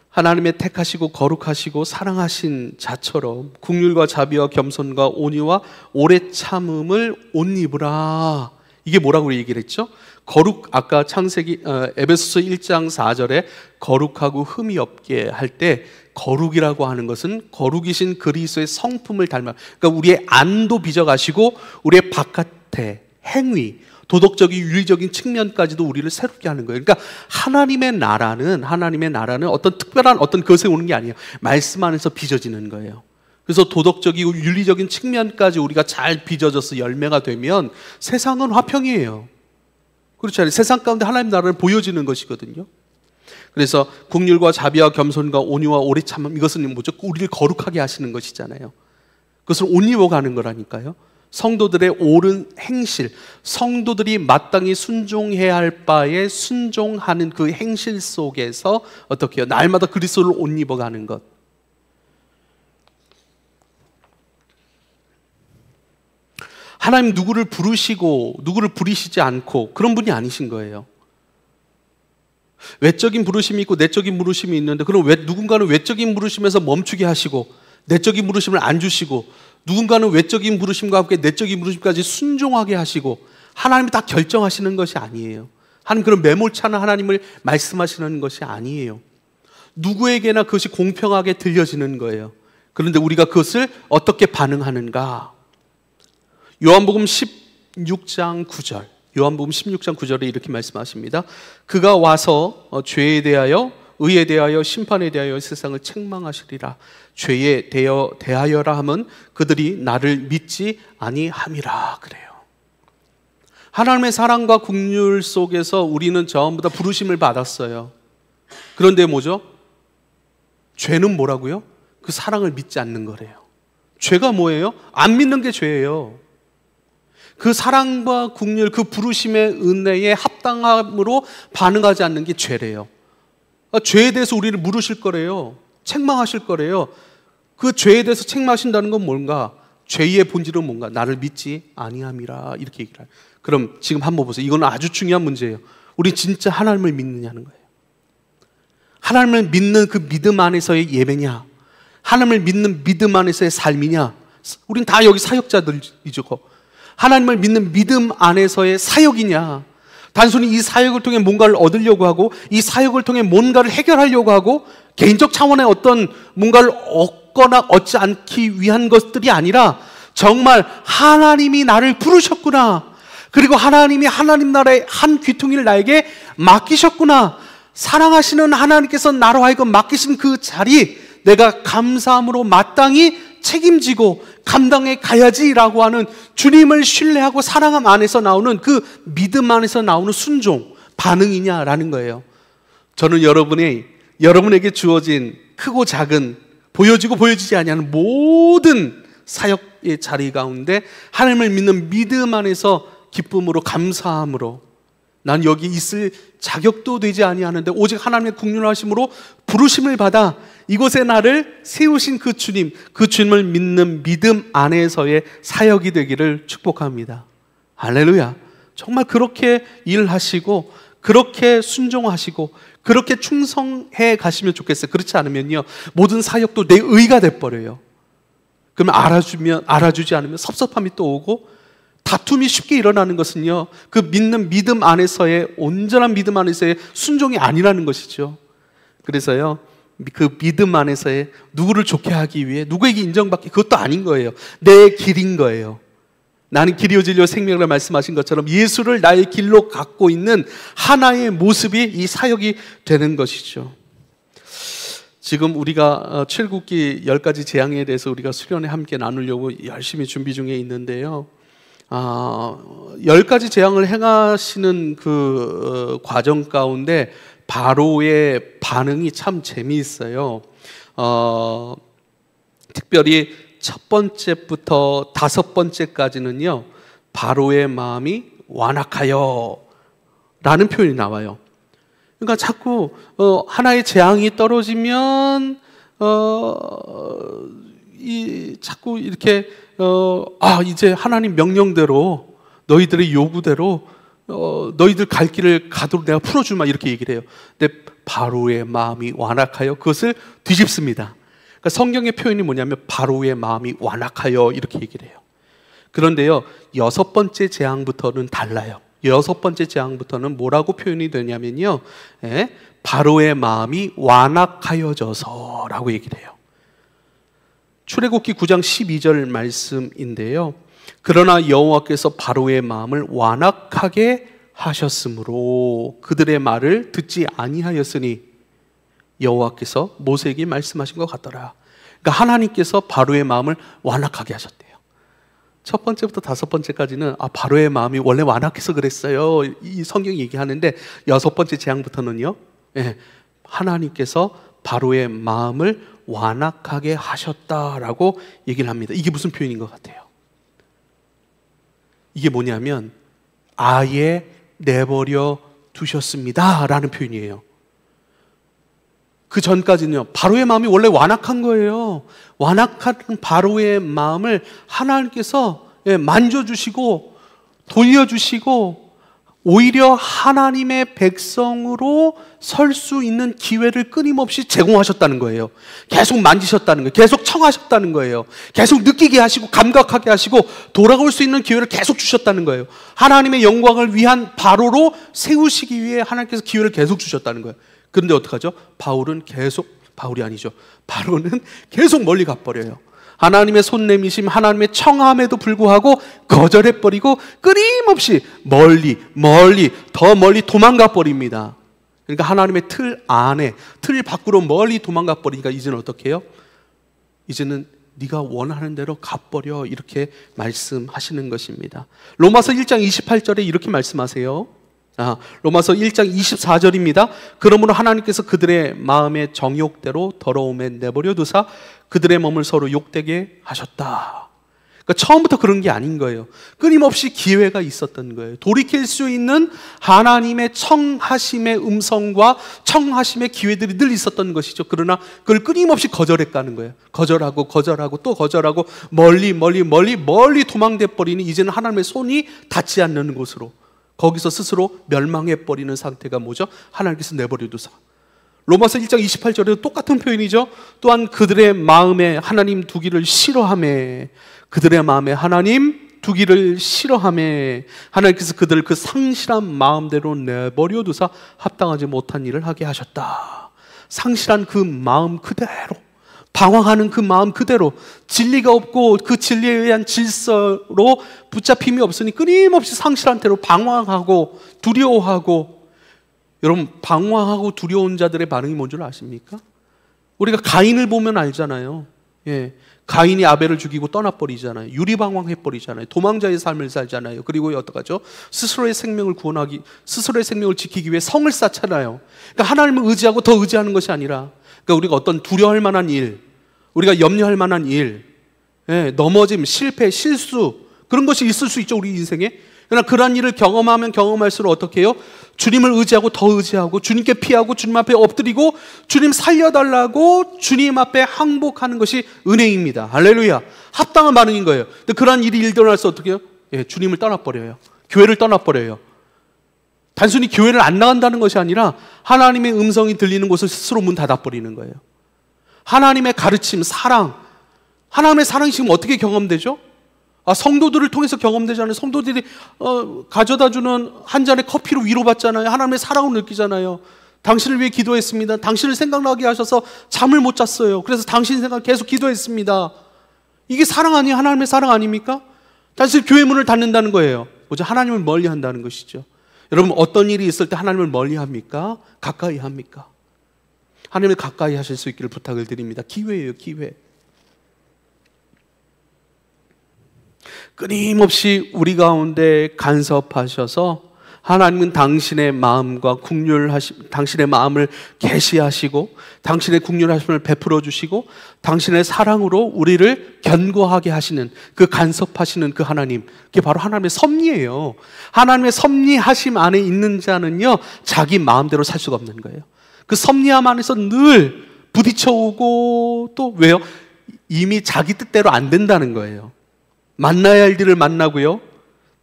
하나님의 택하시고 거룩하시고 사랑하신 자처럼 긍휼과 자비와 겸손과 온유와 오래 참음을 옷 입으라. 이게 뭐라고 얘기를 했죠? 거룩, 아까 창세기 에베소서 1장 4절에 거룩하고 흠이 없게 할 때 거룩이라고 하는 것은 거룩이신 그리스도의 성품을 닮아, 그러니까 우리의 안도 빚어가시고 우리의 바깥의 행위, 도덕적인 윤리적인 측면까지도 우리를 새롭게 하는 거예요. 그러니까 하나님의 나라는 어떤 특별한 어떤 것에 오는 게 아니에요. 말씀 안에서 빚어지는 거예요. 그래서 도덕적이고 윤리적인 측면까지 우리가 잘 빚어져서 열매가 되면 세상은 화평이에요. 그렇지 않아요? 세상 가운데 하나님 나라를 보여지는 것이거든요. 그래서 긍휼과 자비와 겸손과 온유와 오래 참음, 이것은 뭐죠? 우리를 거룩하게 하시는 것이잖아요. 그것을 옷 입어가는 거라니까요. 성도들의 옳은 행실, 성도들이 마땅히 순종해야 할 바에 순종하는 그 행실 속에서 어떻게 해요? 날마다 그리스도를 옷 입어가는 것. 하나님 누구를 부르시고 누구를 부리시지 않고 그런 분이 아니신 거예요. 외적인 부르심이 있고 내적인 부르심이 있는데, 그럼 누군가는 외적인 부르심에서 멈추게 하시고 내적인 부르심을 안 주시고, 누군가는 외적인 부르심과 함께 내적인 부르심까지 순종하게 하시고, 하나님이 다 결정하시는 것이 아니에요. 하나님 그런 매몰치 않은 하나님을 말씀하시는 것이 아니에요. 누구에게나 그것이 공평하게 들려지는 거예요. 그런데 우리가 그것을 어떻게 반응하는가? 요한복음 16장 9절, 요한복음 16장 9절에 이렇게 말씀하십니다. 그가 와서 죄에 대하여 의에 대하여 심판에 대하여 세상을 책망하시리라. 죄에 대하여라 함은 그들이 나를 믿지 아니함이라. 그래요. 하나님의 사랑과 긍휼 속에서 우리는 전부 다 부르심을 받았어요. 그런데 뭐죠? 죄는 뭐라고요? 그 사랑을 믿지 않는 거래요. 죄가 뭐예요? 안 믿는 게 죄예요. 그 사랑과 긍휼, 그 부르심의 은혜에 합당함으로 반응하지 않는 게 죄래요. 죄에 대해서 우리를 물으실 거래요. 책망하실 거래요. 그 죄에 대해서 책망하신다는 건 뭔가? 죄의 본질은 뭔가? 나를 믿지 아니함이라, 이렇게 얘기를 해요. 그럼 지금 한번 보세요. 이건 아주 중요한 문제예요. 우리 진짜 하나님을 믿느냐는 거예요. 하나님을 믿는 그 믿음 안에서의 예배냐? 하나님을 믿는 믿음 안에서의 삶이냐? 우린 다 여기 사역자들이죠. 하나님을 믿는 믿음 안에서의 사역이냐? 단순히 이 사역을 통해 뭔가를 얻으려고 하고, 이 사역을 통해 뭔가를 해결하려고 하고, 개인적 차원의 어떤 뭔가를 얻거나 얻지 않기 위한 것들이 아니라, 정말 하나님이 나를 부르셨구나, 그리고 하나님이 하나님 나라의 한 귀퉁이를 나에게 맡기셨구나, 사랑하시는 하나님께서 나로 하여금 맡기신 그 자리, 내가 감사함으로 마땅히 책임지고 감당해 가야지라고 하는 주님을 신뢰하고 사랑함 안에서 나오는 그 믿음 안에서 나오는 순종, 반응이냐라는 거예요. 저는 여러분에게 주어진 크고 작은, 보여지고 보여지지 아니하는 모든 사역의 자리 가운데 하나님을 믿는 믿음 안에서 기쁨으로 감사함으로, 난 여기 있을 자격도 되지 아니하는데 오직 하나님의 긍휼하심으로 부르심을 받아 이곳에 나를 세우신 그 주님을 믿는 믿음 안에서의 사역이 되기를 축복합니다. 할렐루야. 정말 그렇게 일하시고 그렇게 순종하시고 그렇게 충성해 가시면 좋겠어요. 그렇지 않으면요, 모든 사역도 내 의가 돼버려요. 그러면 알아주지 않으면 섭섭함이 또 오고, 다툼이 쉽게 일어나는 것은요, 그 믿는 믿음 안에서의, 온전한 믿음 안에서의 순종이 아니라는 것이죠. 그래서요, 그 믿음 안에서의 누구를 좋게 하기 위해, 누구에게 인정받기, 그것도 아닌 거예요. 내 길인 거예요. 나는 길이요 진리요 생명이라 말씀하신 것처럼 예수를 나의 길로 갖고 있는 하나의 모습이 이 사역이 되는 것이죠. 지금 우리가 출애굽기 10가지 재앙에 대해서 우리가 수련회 함께 나누려고 열심히 준비 중에 있는데요. 10가지 재앙을 행하시는 그 과정 가운데 바로의 반응이 참 재미있어요. 특별히 첫 번째부터 5번째까지는요, 바로의 마음이 완악하여 라는 표현이 나와요. 그러니까 자꾸 하나의 재앙이 떨어지면 자꾸 이렇게 이제 하나님 명령대로 너희들의 요구대로 너희들 갈 길을 가도록 내가 풀어주마 이렇게 얘기를 해요. 근데 바로의 마음이 완악하여 그것을 뒤집습니다. 그러니까 성경의 표현이 뭐냐면 바로의 마음이 완악하여 이렇게 얘기를 해요. 그런데요, 6번째 재앙부터는 달라요. 6번째 재앙부터는 뭐라고 표현이 되냐면요, 바로의 마음이 완악하여져서 라고 얘기를 해요. 출애굽기 9장 12절 말씀인데요, 그러나 여호와께서 바로의 마음을 완악하게 하셨으므로 그들의 말을 듣지 아니하였으니 여호와께서 모세에게 말씀하신 것 같더라. 그러니까 하나님께서 바로의 마음을 완악하게 하셨대요. 첫 번째부터 5번째까지는 바로의 마음이 원래 완악해서 그랬어요, 이 성경이 얘기하는데 6번째 재앙부터는요, 하나님께서 바로의 마음을 완악하게 하셨다라고 얘기를 합니다. 이게 무슨 표현인 것 같아요? 이게 뭐냐면 아예 내버려 두셨습니다 라는 표현이에요. 그 전까지는요, 바로의 마음이 원래 완악한 거예요. 완악한 바로의 마음을 하나님께서 만져주시고 돌려주시고 오히려 하나님의 백성으로 설 수 있는 기회를 끊임없이 제공하셨다는 거예요. 계속 만지셨다는 거예요. 계속 청하셨다는 거예요. 계속 느끼게 하시고 감각하게 하시고 돌아올 수 있는 기회를 계속 주셨다는 거예요. 하나님의 영광을 위한 바로로 세우시기 위해 하나님께서 기회를 계속 주셨다는 거예요. 그런데 어떡하죠? 바로는 계속 멀리 가버려요. 하나님의 손내미심, 하나님의 청함에도 불구하고 거절해버리고 끊임없이 더 멀리 도망가 버립니다. 그러니까 하나님의 틀 안에, 틀 밖으로 멀리 도망가 버리니까 이제는 어떻게 해요? 이제는 네가 원하는 대로 가버려 이렇게 말씀하시는 것입니다. 로마서 1장 28절에 이렇게 말씀하세요. 로마서 1장 24절입니다. 그러므로 하나님께서 그들의 마음의 정욕대로 더러움에 내버려 두사 그들의 몸을 서로 욕되게 하셨다. 그러니까 처음부터 그런 게 아닌 거예요. 끊임없이 기회가 있었던 거예요. 돌이킬 수 있는 하나님의 청하심의 음성과 청하심의 기회들이 늘 있었던 것이죠. 그러나 그걸 끊임없이 거절했다는 거예요. 거절하고 또 거절하고 멀리 도망돼 버리는, 이제는 하나님의 손이 닿지 않는 곳으로, 거기서 스스로 멸망해버리는 상태가 뭐죠? 하나님께서 내버려 두사. 로마서 1장 28절에도 똑같은 표현이죠. 또한 그들의 마음에 하나님 두기를 싫어하매, 그들의 마음에 하나님 두기를 싫어하매 하나님께서 그들을 그 상실한 마음대로 내버려 두사 합당하지 못한 일을 하게 하셨다. 상실한 그 마음 그대로, 방황하는 그 마음 그대로, 진리가 없고 그 진리에 의한 질서로 붙잡힘이 없으니 끊임없이 상실한 태로 방황하고 두려워하고. 여러분, 방황하고 두려운 자들의 반응이 뭔 줄 아십니까? 우리가 가인을 보면 알잖아요. 가인이 아벨을 죽이고 떠나버리잖아요. 유리방황해버리잖아요. 도망자의 삶을 살잖아요. 그리고 어떡하죠? 스스로의 생명을 스스로의 생명을 지키기 위해 성을 쌓잖아요. 그러니까 하나님을 의지하고 더 의지하는 것이 아니라, 그러니까 우리가 어떤 두려워할 만한 일, 우리가 염려할 만한 일, 넘어짐, 실패, 실수, 그런 것이 있을 수 있죠, 우리 인생에. 그러나 그런 일을 경험하면 경험할수록 어떻게 해요? 주님을 의지하고 더 의지하고 주님께 피하고 주님 앞에 엎드리고 주님 살려달라고 주님 앞에 항복하는 것이 은혜입니다. 할렐루야. 합당한 반응인 거예요. 근데 그런 일이 일어나서 어떻게 해요? 주님을 떠나버려요. 교회를 떠나버려요. 단순히 교회를 안 나간다는 것이 아니라 하나님의 음성이 들리는 곳을 스스로 문 닫아버리는 거예요. 하나님의 가르침, 사랑, 하나님의 사랑이 지금 어떻게 경험되죠? 성도들을 통해서 경험되잖아요. 성도들이 가져다주는 한 잔의 커피로 위로받잖아요. 하나님의 사랑을 느끼잖아요. 당신을 위해 기도했습니다. 당신을 생각나게 하셔서 잠을 못 잤어요. 그래서 당신 생각 계속 기도했습니다. 이게 사랑 아니에요? 하나님의 사랑 아닙니까? 단순히 교회 문을 닫는다는 거예요. 뭐죠? 하나님을 멀리 한다는 것이죠. 여러분, 어떤 일이 있을 때 하나님을 멀리 합니까? 가까이 합니까? 하나님을 가까이 하실 수 있기를 부탁을 드립니다. 기회예요, 기회. 끊임없이 우리 가운데 간섭하셔서 하나님은 당신의 마음과 당신의 마음을 계시하시고 당신의 국률하심을 베풀어 주시고 당신의 사랑으로 우리를 견고하게 하시는 그 간섭하시는 그 하나님, 그게 바로 하나님의 섭리예요. 하나님의 섭리하심 안에 있는 자는요, 자기 마음대로 살 수가 없는 거예요. 그 섭리함 안에서 늘 부딪혀오고, 또 왜요? 이미 자기 뜻대로 안 된다는 거예요. 만나야 할 일들을 만나고요,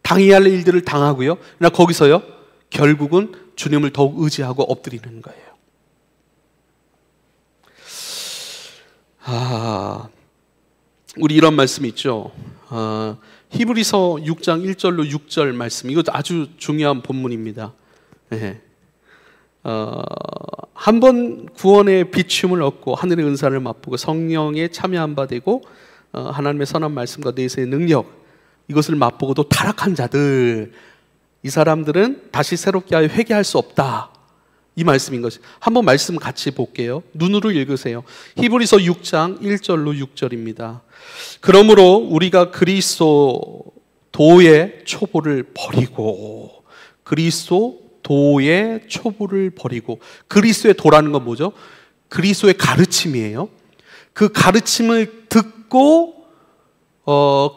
당해야 할 일들을 당하고요. 그러나 거기서요, 결국은 주님을 더욱 의지하고 엎드리는 거예요. 우리 이런 말씀이 있죠. 히브리서 6장 1절로 6절 말씀, 이것도 아주 중요한 본문입니다. 네. 한번 구원의 비춤을 얻고 하늘의 은사를 맛보고 성령에 참여한 바 되고 하나님의 선한 말씀과 내세의 능력, 이것을 맛보고도 타락한 자들, 이 사람들은 다시 새롭게 하여 회개할 수 없다, 이 말씀인 것이. 한번 말씀 같이 볼게요. 눈으로 읽으세요. 히브리서 6장 1절로 6절입니다. 그러므로 우리가 그리스도의 초보를 버리고, 그리스도의 초보를 버리고, 그리스도의 도라는 건 뭐죠? 그리스도의 가르침이에요. 그 가르침을 듣고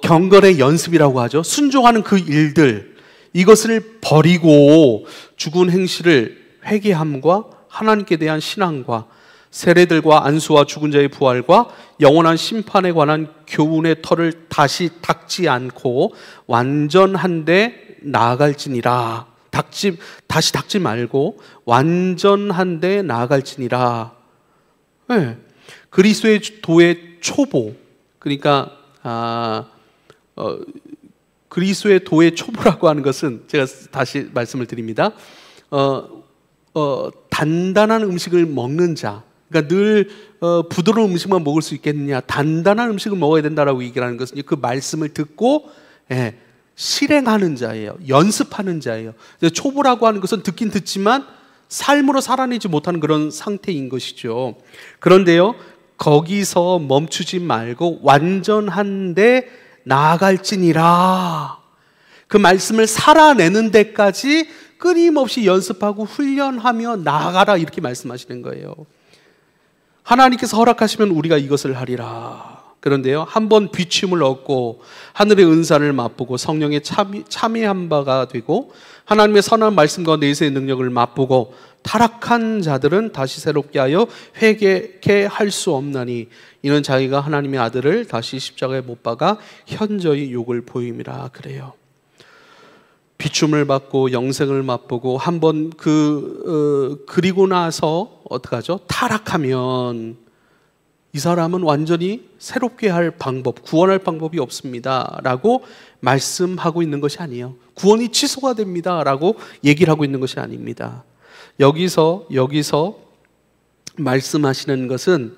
경건의 연습이라고 하죠. 순종하는 그 일들, 이것을 버리고 죽은 행실을 회개함과 하나님께 대한 신앙과 세례들과 안수와 죽은 자의 부활과 영원한 심판에 관한 교훈의 털을 다시 닦지 않고 완전한데 나아갈지니라. 다시 닦지 말고 완전한데 나아갈지니라. 네. 그리스도의 도의 초보, 그러니까 그리스도의 도의 초보라고 하는 것은, 제가 다시 말씀을 드립니다. 단단한 음식을 먹는 자, 그러니까 늘 부드러운 음식만 먹을 수 있겠느냐, 단단한 음식을 먹어야 된다라고 얘기를 하는 것은 그 말씀을 듣고 실행하는 자예요. 연습하는 자예요. 초보라고 하는 것은 듣긴 듣지만 삶으로 살아내지 못하는 그런 상태인 것이죠. 그런데요, 거기서 멈추지 말고 완전한데 나아갈지니라. 그 말씀을 살아내는 데까지 끊임없이 연습하고 훈련하며 나아가라, 이렇게 말씀하시는 거예요. 하나님께서 허락하시면 우리가 이것을 하리라. 그런데요, 한번 비춤을 얻고 하늘의 은사를 맛보고 성령에 참여한 바가 되고 하나님의 선한 말씀과 내세의 능력을 맛보고 타락한 자들은 다시 새롭게 하여 회개케 할 수 없나니 이는 자기가 하나님의 아들을 다시 십자가에 못 박아 현저히 욕을 보임이라. 그래요. 비춤을 받고 영생을 맛보고 한번 그리고 나서 어떡하죠? 타락하면 이 사람은 완전히 새롭게 할 방법, 구원할 방법이 없습니다 라고 말씀하고 있는 것이 아니에요. 구원이 취소가 됩니다 라고 얘기를 하고 있는 것이 아닙니다. 여기서 말씀하시는 것은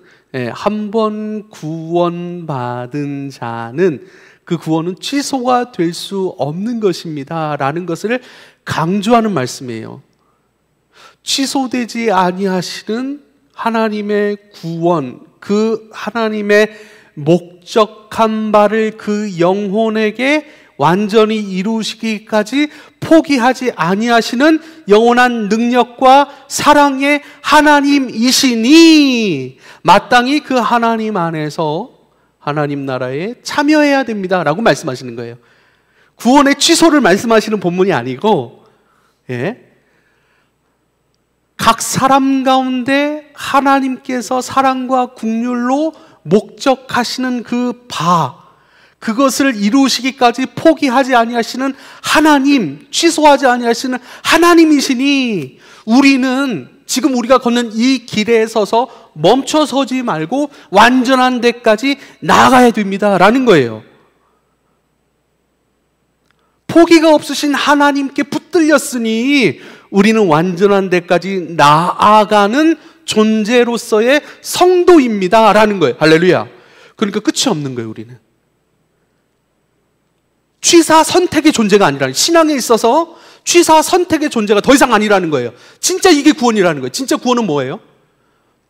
한 번 구원받은 자는 그 구원은 취소가 될 수 없는 것입니다 라는 것을 강조하는 말씀이에요. 취소되지 아니하시는 하나님의 구원, 그 하나님의 목적한 바를 그 영혼에게 완전히 이루시기까지 포기하지 아니하시는 영원한 능력과 사랑의 하나님이시니 마땅히 그 하나님 안에서 하나님 나라에 참여해야 됩니다 라고 말씀하시는 거예요. 구원의 취소를 말씀하시는 본문이 아니고, 각 사람 가운데 하나님께서 사랑과 긍휼로 목적하시는 그 그것을 이루시기까지 포기하지 아니하시는 하나님, 취소하지 아니하시는 하나님이시니 우리는 지금 우리가 걷는 이 길에 서서 멈춰서지 말고 완전한 데까지 나아가야 됩니다 라는 거예요. 포기가 없으신 하나님께 붙들렸으니 우리는 완전한 데까지 나아가는 존재로서의 성도입니다 라는 거예요. 할렐루야. 그러니까 끝이 없는 거예요. 우리는 취사 선택의 존재가 아니라는, 신앙에 있어서 취사 선택의 존재가 더 이상 아니라는 거예요. 진짜 이게 구원이라는 거예요. 진짜 구원은 뭐예요?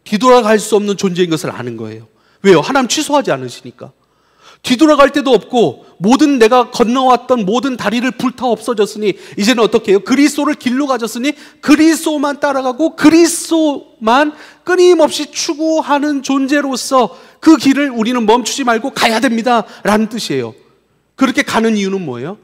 뒤돌아갈 수 없는 존재인 것을 아는 거예요. 왜요? 하나님 취소하지 않으시니까. 뒤돌아갈 데도 없고 모든 내가 건너왔던 모든 다리를 불타 없어졌으니 이제는 어떻게 해요? 그리스도를 길로 가졌으니 그리스도만 따라가고 그리스도만 끊임없이 추구하는 존재로서 그 길을 우리는 멈추지 말고 가야 됩니다 라는 뜻이에요. 그렇게 가는 이유는 뭐예요?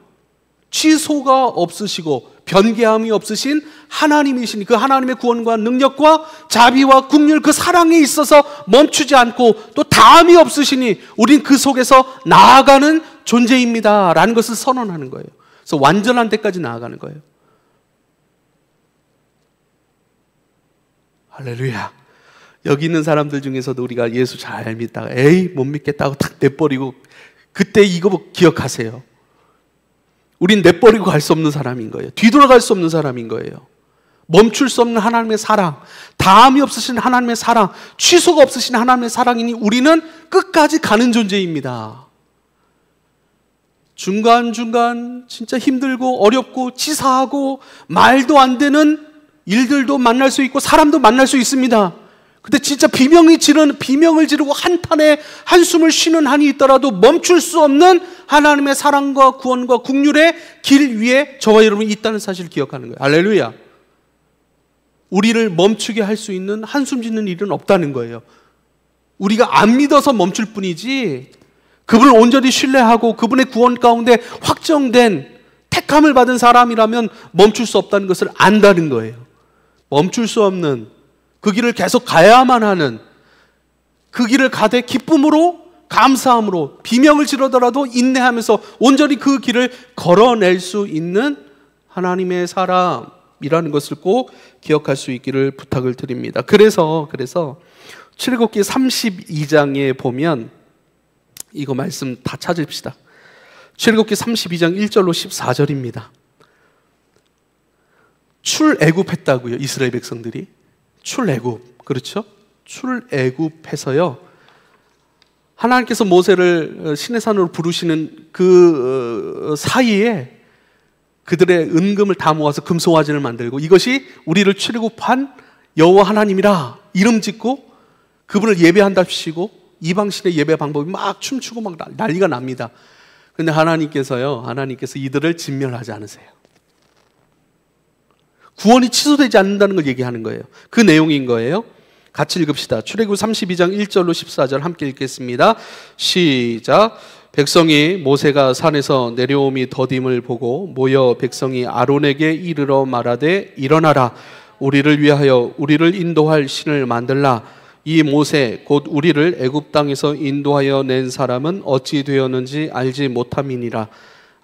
취소가 없으시고 변개함이 없으신 하나님이시니 그 하나님의 구원과 능력과 자비와 긍휼 그 사랑에 있어서 멈추지 않고 또 다함이 없으시니 우린 그 속에서 나아가는 존재입니다 라는 것을 선언하는 거예요. 그래서 완전한 데까지 나아가는 거예요. 할렐루야. 여기 있는 사람들 중에서도 우리가 예수 잘 믿다가 에이 못 믿겠다고 탁 내버리고, 그때 이거 기억하세요. 우린 내버리고 갈 수 없는 사람인 거예요. 뒤돌아갈 수 없는 사람인 거예요. 멈출 수 없는 하나님의 사랑, 다함이 없으신 하나님의 사랑, 취소가 없으신 하나님의 사랑이니 우리는 끝까지 가는 존재입니다. 중간중간 진짜 힘들고 어렵고 치사하고 말도 안 되는 일들도 만날 수 있고 사람도 만날 수 있습니다. 근데 진짜 비명을 지르고 한탄에 한숨을 쉬는 한이 있더라도 멈출 수 없는 하나님의 사랑과 구원과 긍휼의 길 위에 저와 여러분이 있다는 사실을 기억하는 거예요. 할렐루야. 우리를 멈추게 할 수 있는 한숨 짓는 일은 없다는 거예요. 우리가 안 믿어서 멈출 뿐이지 그분을 온전히 신뢰하고 그분의 구원 가운데 확정된 택함을 받은 사람이라면 멈출 수 없다는 것을 안다는 거예요. 멈출 수 없는 그 길을 계속 가야만 하는, 그 길을 가되 기쁨으로 감사함으로 비명을 지르더라도 인내하면서 온전히 그 길을 걸어낼 수 있는 하나님의 사람이라는 것을 꼭 기억할 수 있기를 부탁을 드립니다. 그래서 출애굽기 32장에 보면 이거 말씀 다 찾읍시다. 출애굽기 32장 1절로 14절입니다. 출애굽했다고요, 이스라엘 백성들이. 출애굽, 그렇죠? 출애굽해서요, 하나님께서 모세를 시내산으로 부르시는 그 사이에 그들의 은금을 다 모아서 금송아지를 만들고 이것이 우리를 출애굽한 여호와 하나님이라 이름 짓고 그분을 예배한답시고 이방신의 예배 방법이 막 춤추고 막 난리가 납니다. 그런데 하나님께서 이들을 진멸하지 않으세요. 구원이 취소되지 않는다는 걸 얘기하는 거예요. 그 내용인 거예요. 같이 읽읍시다. 출애굽 32장 1절로 14절 함께 읽겠습니다. 시작. 백성이 모세가 산에서 내려옴이 더딤을 보고 모여 백성이 아론에게 이르러 말하되 일어나라. 우리를 위하여 우리를 인도할 신을 만들라. 이 모세 곧 우리를 애굽 땅에서 인도하여 낸 사람은 어찌 되었는지 알지 못함이니라.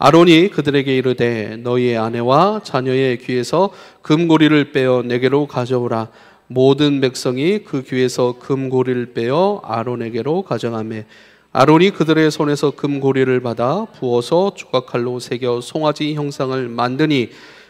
아론이 그들에게 이르되 너희의 아내와 자녀의 귀에서 금고리를 빼어 내게로 가져오라. 모든 백성이 그 귀에서 금고리를 빼어 아론에게로 가져가매 아론이 그들의 손에서 금고리를 받아 부어서 조각칼로 새겨 송아지 형상을 만드니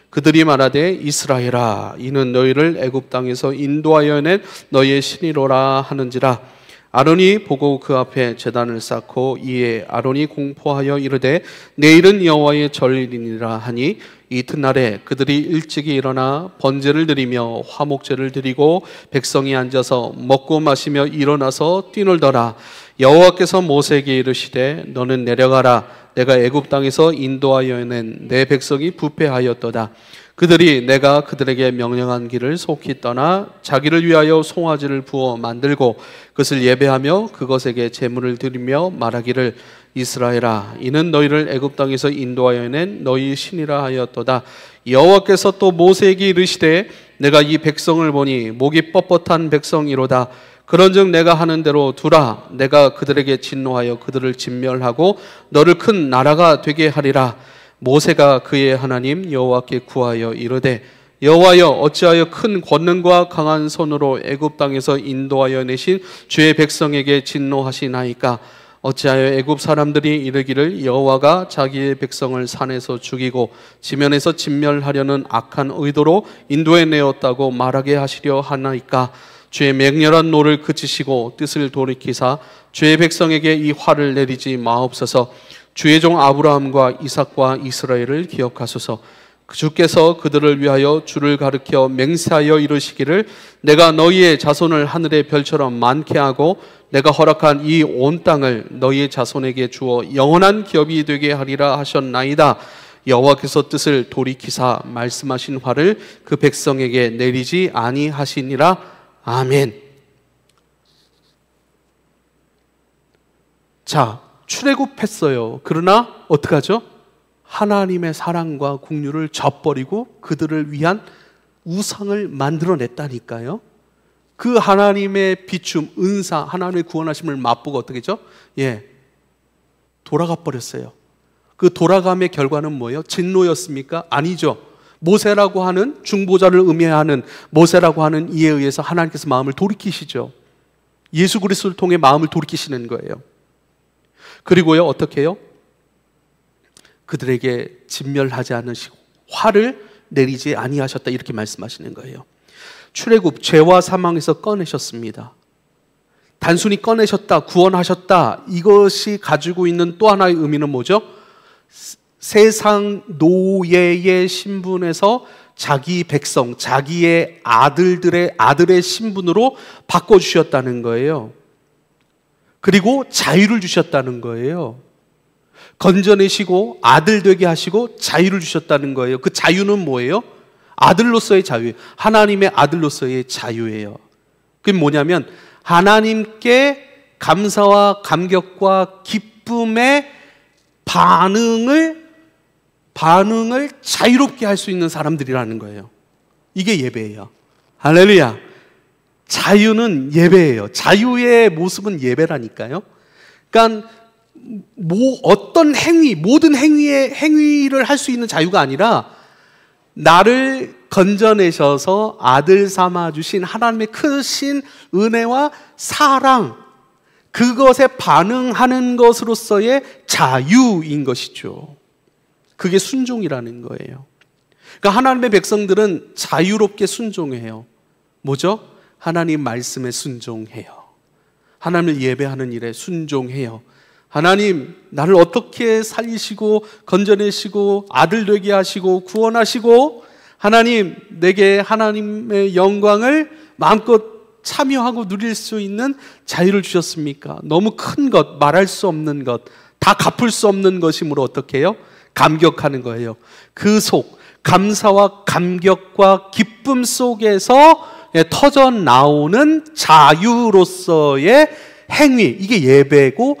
그들이 말하되 이스라엘아 이는 너희를 애굽 땅에서 인도하여 낸 너희의 신이로라 하는지라. 아론이 보고 그 앞에 제단을 쌓고 이에 아론이 공포하여 이르되 내일은 여호와의 절일이니라 하니 이튿날에 그들이 일찍이 일어나 번제를 드리며 화목제를 드리고 백성이 앉아서 먹고 마시며 일어나서 뛰놀더라. 여호와께서 모세에게 이르시되 너는 내려가라. 내가 애굽 땅에서 인도하여 낸 내 백성이 부패하였도다. 그들이 내가 그들에게 명령한 길을 속히 떠나 자기를 위하여 송아지를 부어 만들고 그것을 예배하며 그것에게 제물을 드리며 말하기를 이스라엘아 이는 너희를 애굽 땅에서 인도하여 낸 너희 신이라 하였도다. 여호와께서 또 모세에게 이르시되 내가 이 백성을 보니 목이 뻣뻣한 백성이로다. 그런즉 내가 하는 대로 두라. 내가 그들에게 진노하여 그들을 진멸하고 너를 큰 나라가 되게 하리라. 모세가 그의 하나님 여호와께 구하여 이르되 여호와여 어찌하여 큰 권능과 강한 손으로 애굽 땅에서 인도하여 내신 주의 백성에게 진노하시나이까. 어찌하여 애굽 사람들이 이르기를 여호와가 자기의 백성을 산에서 죽이고 지면에서 진멸하려는 악한 의도로 인도해 내었다고 말하게 하시려 하나이까. 주의 맹렬한 노를 그치시고 뜻을 돌이키사 주의 백성에게 이 화를 내리지 마옵소서. 주의 종 아브라함과 이삭과 이스라엘을 기억하소서. 주께서 그들을 위하여 주를 가리켜 맹세하여 이르시기를 내가 너희의 자손을 하늘의 별처럼 많게 하고 내가 허락한 이 온 땅을 너희의 자손에게 주어 영원한 기업이 되게 하리라 하셨나이다. 여호와께서 뜻을 돌이키사 말씀하신 화를 그 백성에게 내리지 아니하시니라. 아멘. 자, 출애굽했어요. 그러나 어떡하죠? 하나님의 사랑과 긍휼을 저버리고 그들을 위한 우상을 만들어냈다니까요. 그 하나님의 비춤, 은사, 하나님의 구원하심을 맛보고 어떻게 했죠? 돌아가 버렸어요. 그 돌아감의 결과는 뭐예요? 진노였습니까? 아니죠. 모세라고 하는 중보자를 의미하는 모세라고 하는 이에 의해서 하나님께서 마음을 돌이키시죠. 예수 그리스도를 통해 마음을 돌이키시는 거예요. 그리고요, 어떻게 해요? 그들에게 진멸하지 않으시고 화를 내리지 아니하셨다, 이렇게 말씀하시는 거예요. 출애굽, 죄와 사망에서 꺼내셨습니다. 단순히 꺼내셨다, 구원하셨다, 이것이 가지고 있는 또 하나의 의미는 뭐죠? 세상 노예의 신분에서 자기 백성, 자기의 아들의 신분으로 바꿔주셨다는 거예요. 그리고 자유를 주셨다는 거예요. 건져내시고 아들 되게 하시고 자유를 주셨다는 거예요. 그 자유는 뭐예요? 아들로서의 자유, 하나님의 아들로서의 자유예요. 그게 뭐냐면 하나님께 감사와 감격과 기쁨의 반응을 자유롭게 할 수 있는 사람들이라는 거예요. 이게 예배예요. 할렐루야. 자유는 예배예요. 자유의 모습은 예배라니까요. 그러니까 어떤 행위, 모든 행위를 할 수 있는 자유가 아니라 나를 건져내셔서 아들 삼아주신 하나님의 크신 은혜와 사랑, 그것에 반응하는 것으로서의 자유인 것이죠. 그게 순종이라는 거예요. 그러니까 하나님의 백성들은 자유롭게 순종해요. 뭐죠? 하나님 말씀에 순종해요. 하나님을 예배하는 일에 순종해요. 하나님, 나를 어떻게 살리시고 건져내시고 아들 되게 하시고 구원하시고 하나님, 내게 하나님의 영광을 마음껏 참여하고 누릴 수 있는 자유를 주셨습니까? 너무 큰 것, 말할 수 없는 것, 다 갚을 수 없는 것이므로 어떻게 해요? 감격하는 거예요. 그 감사와 감격과 기쁨 속에서 터져 나오는 자유로서의 행위, 이게 예배고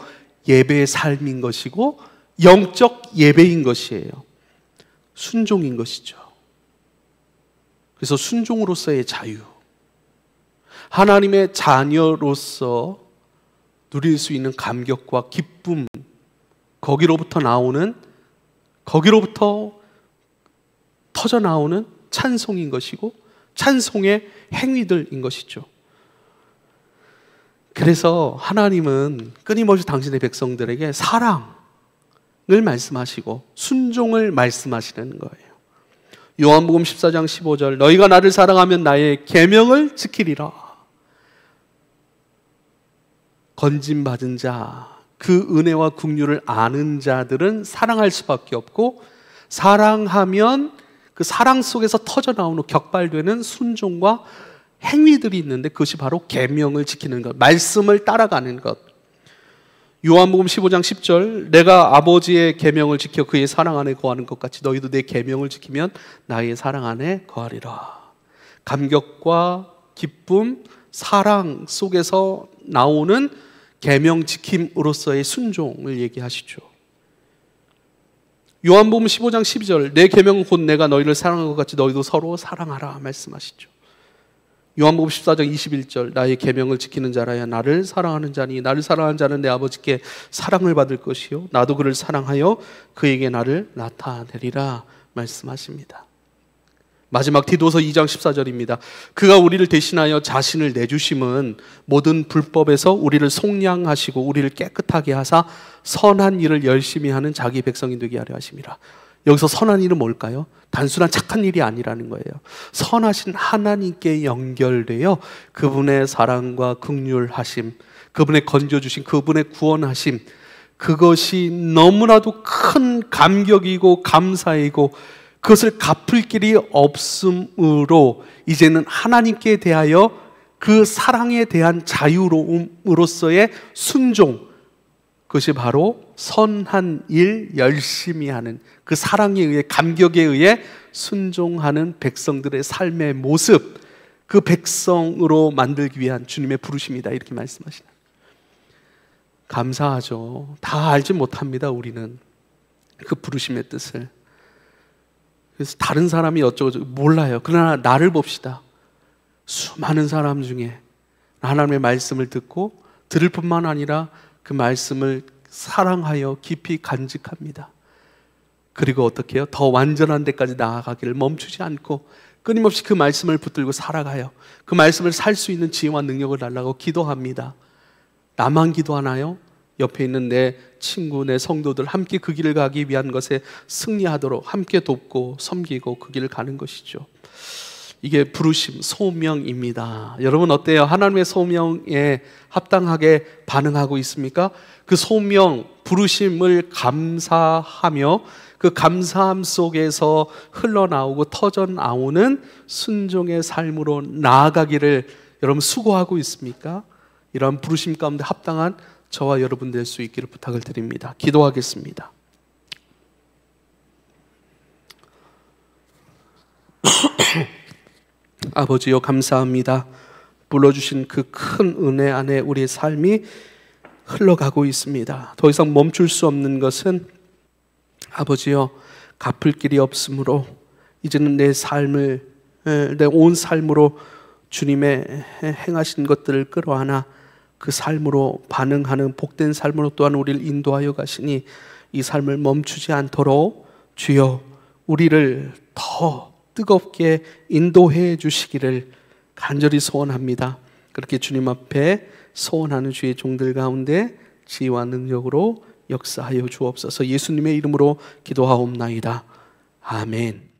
예배의 삶인 것이고 영적 예배인 것이에요. 순종인 것이죠. 그래서 순종으로서의 자유, 하나님의 자녀로서 누릴 수 있는 감격과 기쁨, 거기로부터 터져 나오는 찬송인 것이고 찬송의 행위들인 것이죠. 그래서 하나님은 끊임없이 당신의 백성들에게 사랑을 말씀하시고 순종을 말씀하시는 거예요. 요한복음 14장 15절, 너희가 나를 사랑하면 나의 계명을 지키리라. 건짐받은 자, 그 은혜와 긍휼을 아는 자들은 사랑할 수밖에 없고, 사랑하면 그 사랑 속에서 터져 나오는 격발되는 순종과 행위들이 있는데 그것이 바로 계명을 지키는 것, 말씀을 따라가는 것. 요한복음 15장 10절, 내가 아버지의 계명을 지켜 그의 사랑 안에 거하는 것 같이 너희도 내 계명을 지키면 나의 사랑 안에 거하리라. 감격과 기쁨, 사랑 속에서 나오는 계명 지킴으로서의 순종을 얘기하시죠. 요한복음 15장 12절, 내 계명은 곧 내가 너희를 사랑한 것 같이 너희도 서로 사랑하라 말씀하시죠. 요한복음 14장 21절, 나의 계명을 지키는 자라야 나를 사랑하는 자니 나를 사랑하는 자는 내 아버지께 사랑을 받을 것이요 나도 그를 사랑하여 그에게 나를 나타내리라 말씀하십니다. 마지막 디도서 2장 14절입니다. 그가 우리를 대신하여 자신을 내주심은 모든 불법에서 우리를 속량하시고 우리를 깨끗하게 하사 선한 일을 열심히 하는 자기 백성이 되게 하려 하심이라. 여기서 선한 일은 뭘까요? 단순한 착한 일이 아니라는 거예요. 선하신 하나님께 연결되어 그분의 사랑과 긍휼하심, 그분의 건져주신, 그분의 구원하심, 그것이 너무나도 큰 감격이고 감사이고 그것을 갚을 길이 없으므로 이제는 하나님께 대하여 그 사랑에 대한 자유로움으로서의 순종, 그것이 바로 선한 일 열심히 하는 그 사랑에 의해 감격에 의해 순종하는 백성들의 삶의 모습, 그 백성으로 만들기 위한 주님의 부르심이다 이렇게 말씀하시는. 감사하죠. 다 알지 못합니다. 우리는 그 부르심의 뜻을. 그래서 다른 사람이 어쩌고 몰라요. 그러나 나를 봅시다. 수많은 사람 중에 하나님의 말씀을 듣고 들을 뿐만 아니라 그 말씀을 사랑하여 깊이 간직합니다. 그리고 어떻게 해요? 더 완전한 데까지 나아가기를 멈추지 않고 끊임없이 그 말씀을 붙들고 살아가요. 그 말씀을 살 수 있는 지혜와 능력을 달라고 기도합니다. 나만 기도하나요? 옆에 있는 내 친구, 내 성도들 함께 그 길을 가기 위한 것에 승리하도록 함께 돕고 섬기고 그 길을 가는 것이죠. 이게 부르심, 소명입니다. 여러분 어때요? 하나님의 소명에 합당하게 반응하고 있습니까? 그 소명, 부르심을 감사하며 그 감사함 속에서 흘러나오고 터져나오는 순종의 삶으로 나아가기를 여러분 수고하고 있습니까? 이러한 부르심 가운데 합당한 저와 여러분 될 수 있기를 부탁을 드립니다. 기도하겠습니다. 아버지요, 감사합니다. 불러주신 그 큰 은혜 안에 우리의 삶이 흘러가고 있습니다. 더 이상 멈출 수 없는 것은 아버지요, 갚을 길이 없으므로 이제는 내 삶을, 내 온 삶으로 주님의 행하신 것들을 끌어안아 그 삶으로 반응하는 복된 삶으로 또한 우리를 인도하여 가시니 이 삶을 멈추지 않도록 주여 우리를 더 뜨겁게 인도해 주시기를 간절히 소원합니다. 그렇게 주님 앞에 소원하는 주의 종들 가운데 지혜와 능력으로 역사하여 주옵소서. 예수님의 이름으로 기도하옵나이다. 아멘.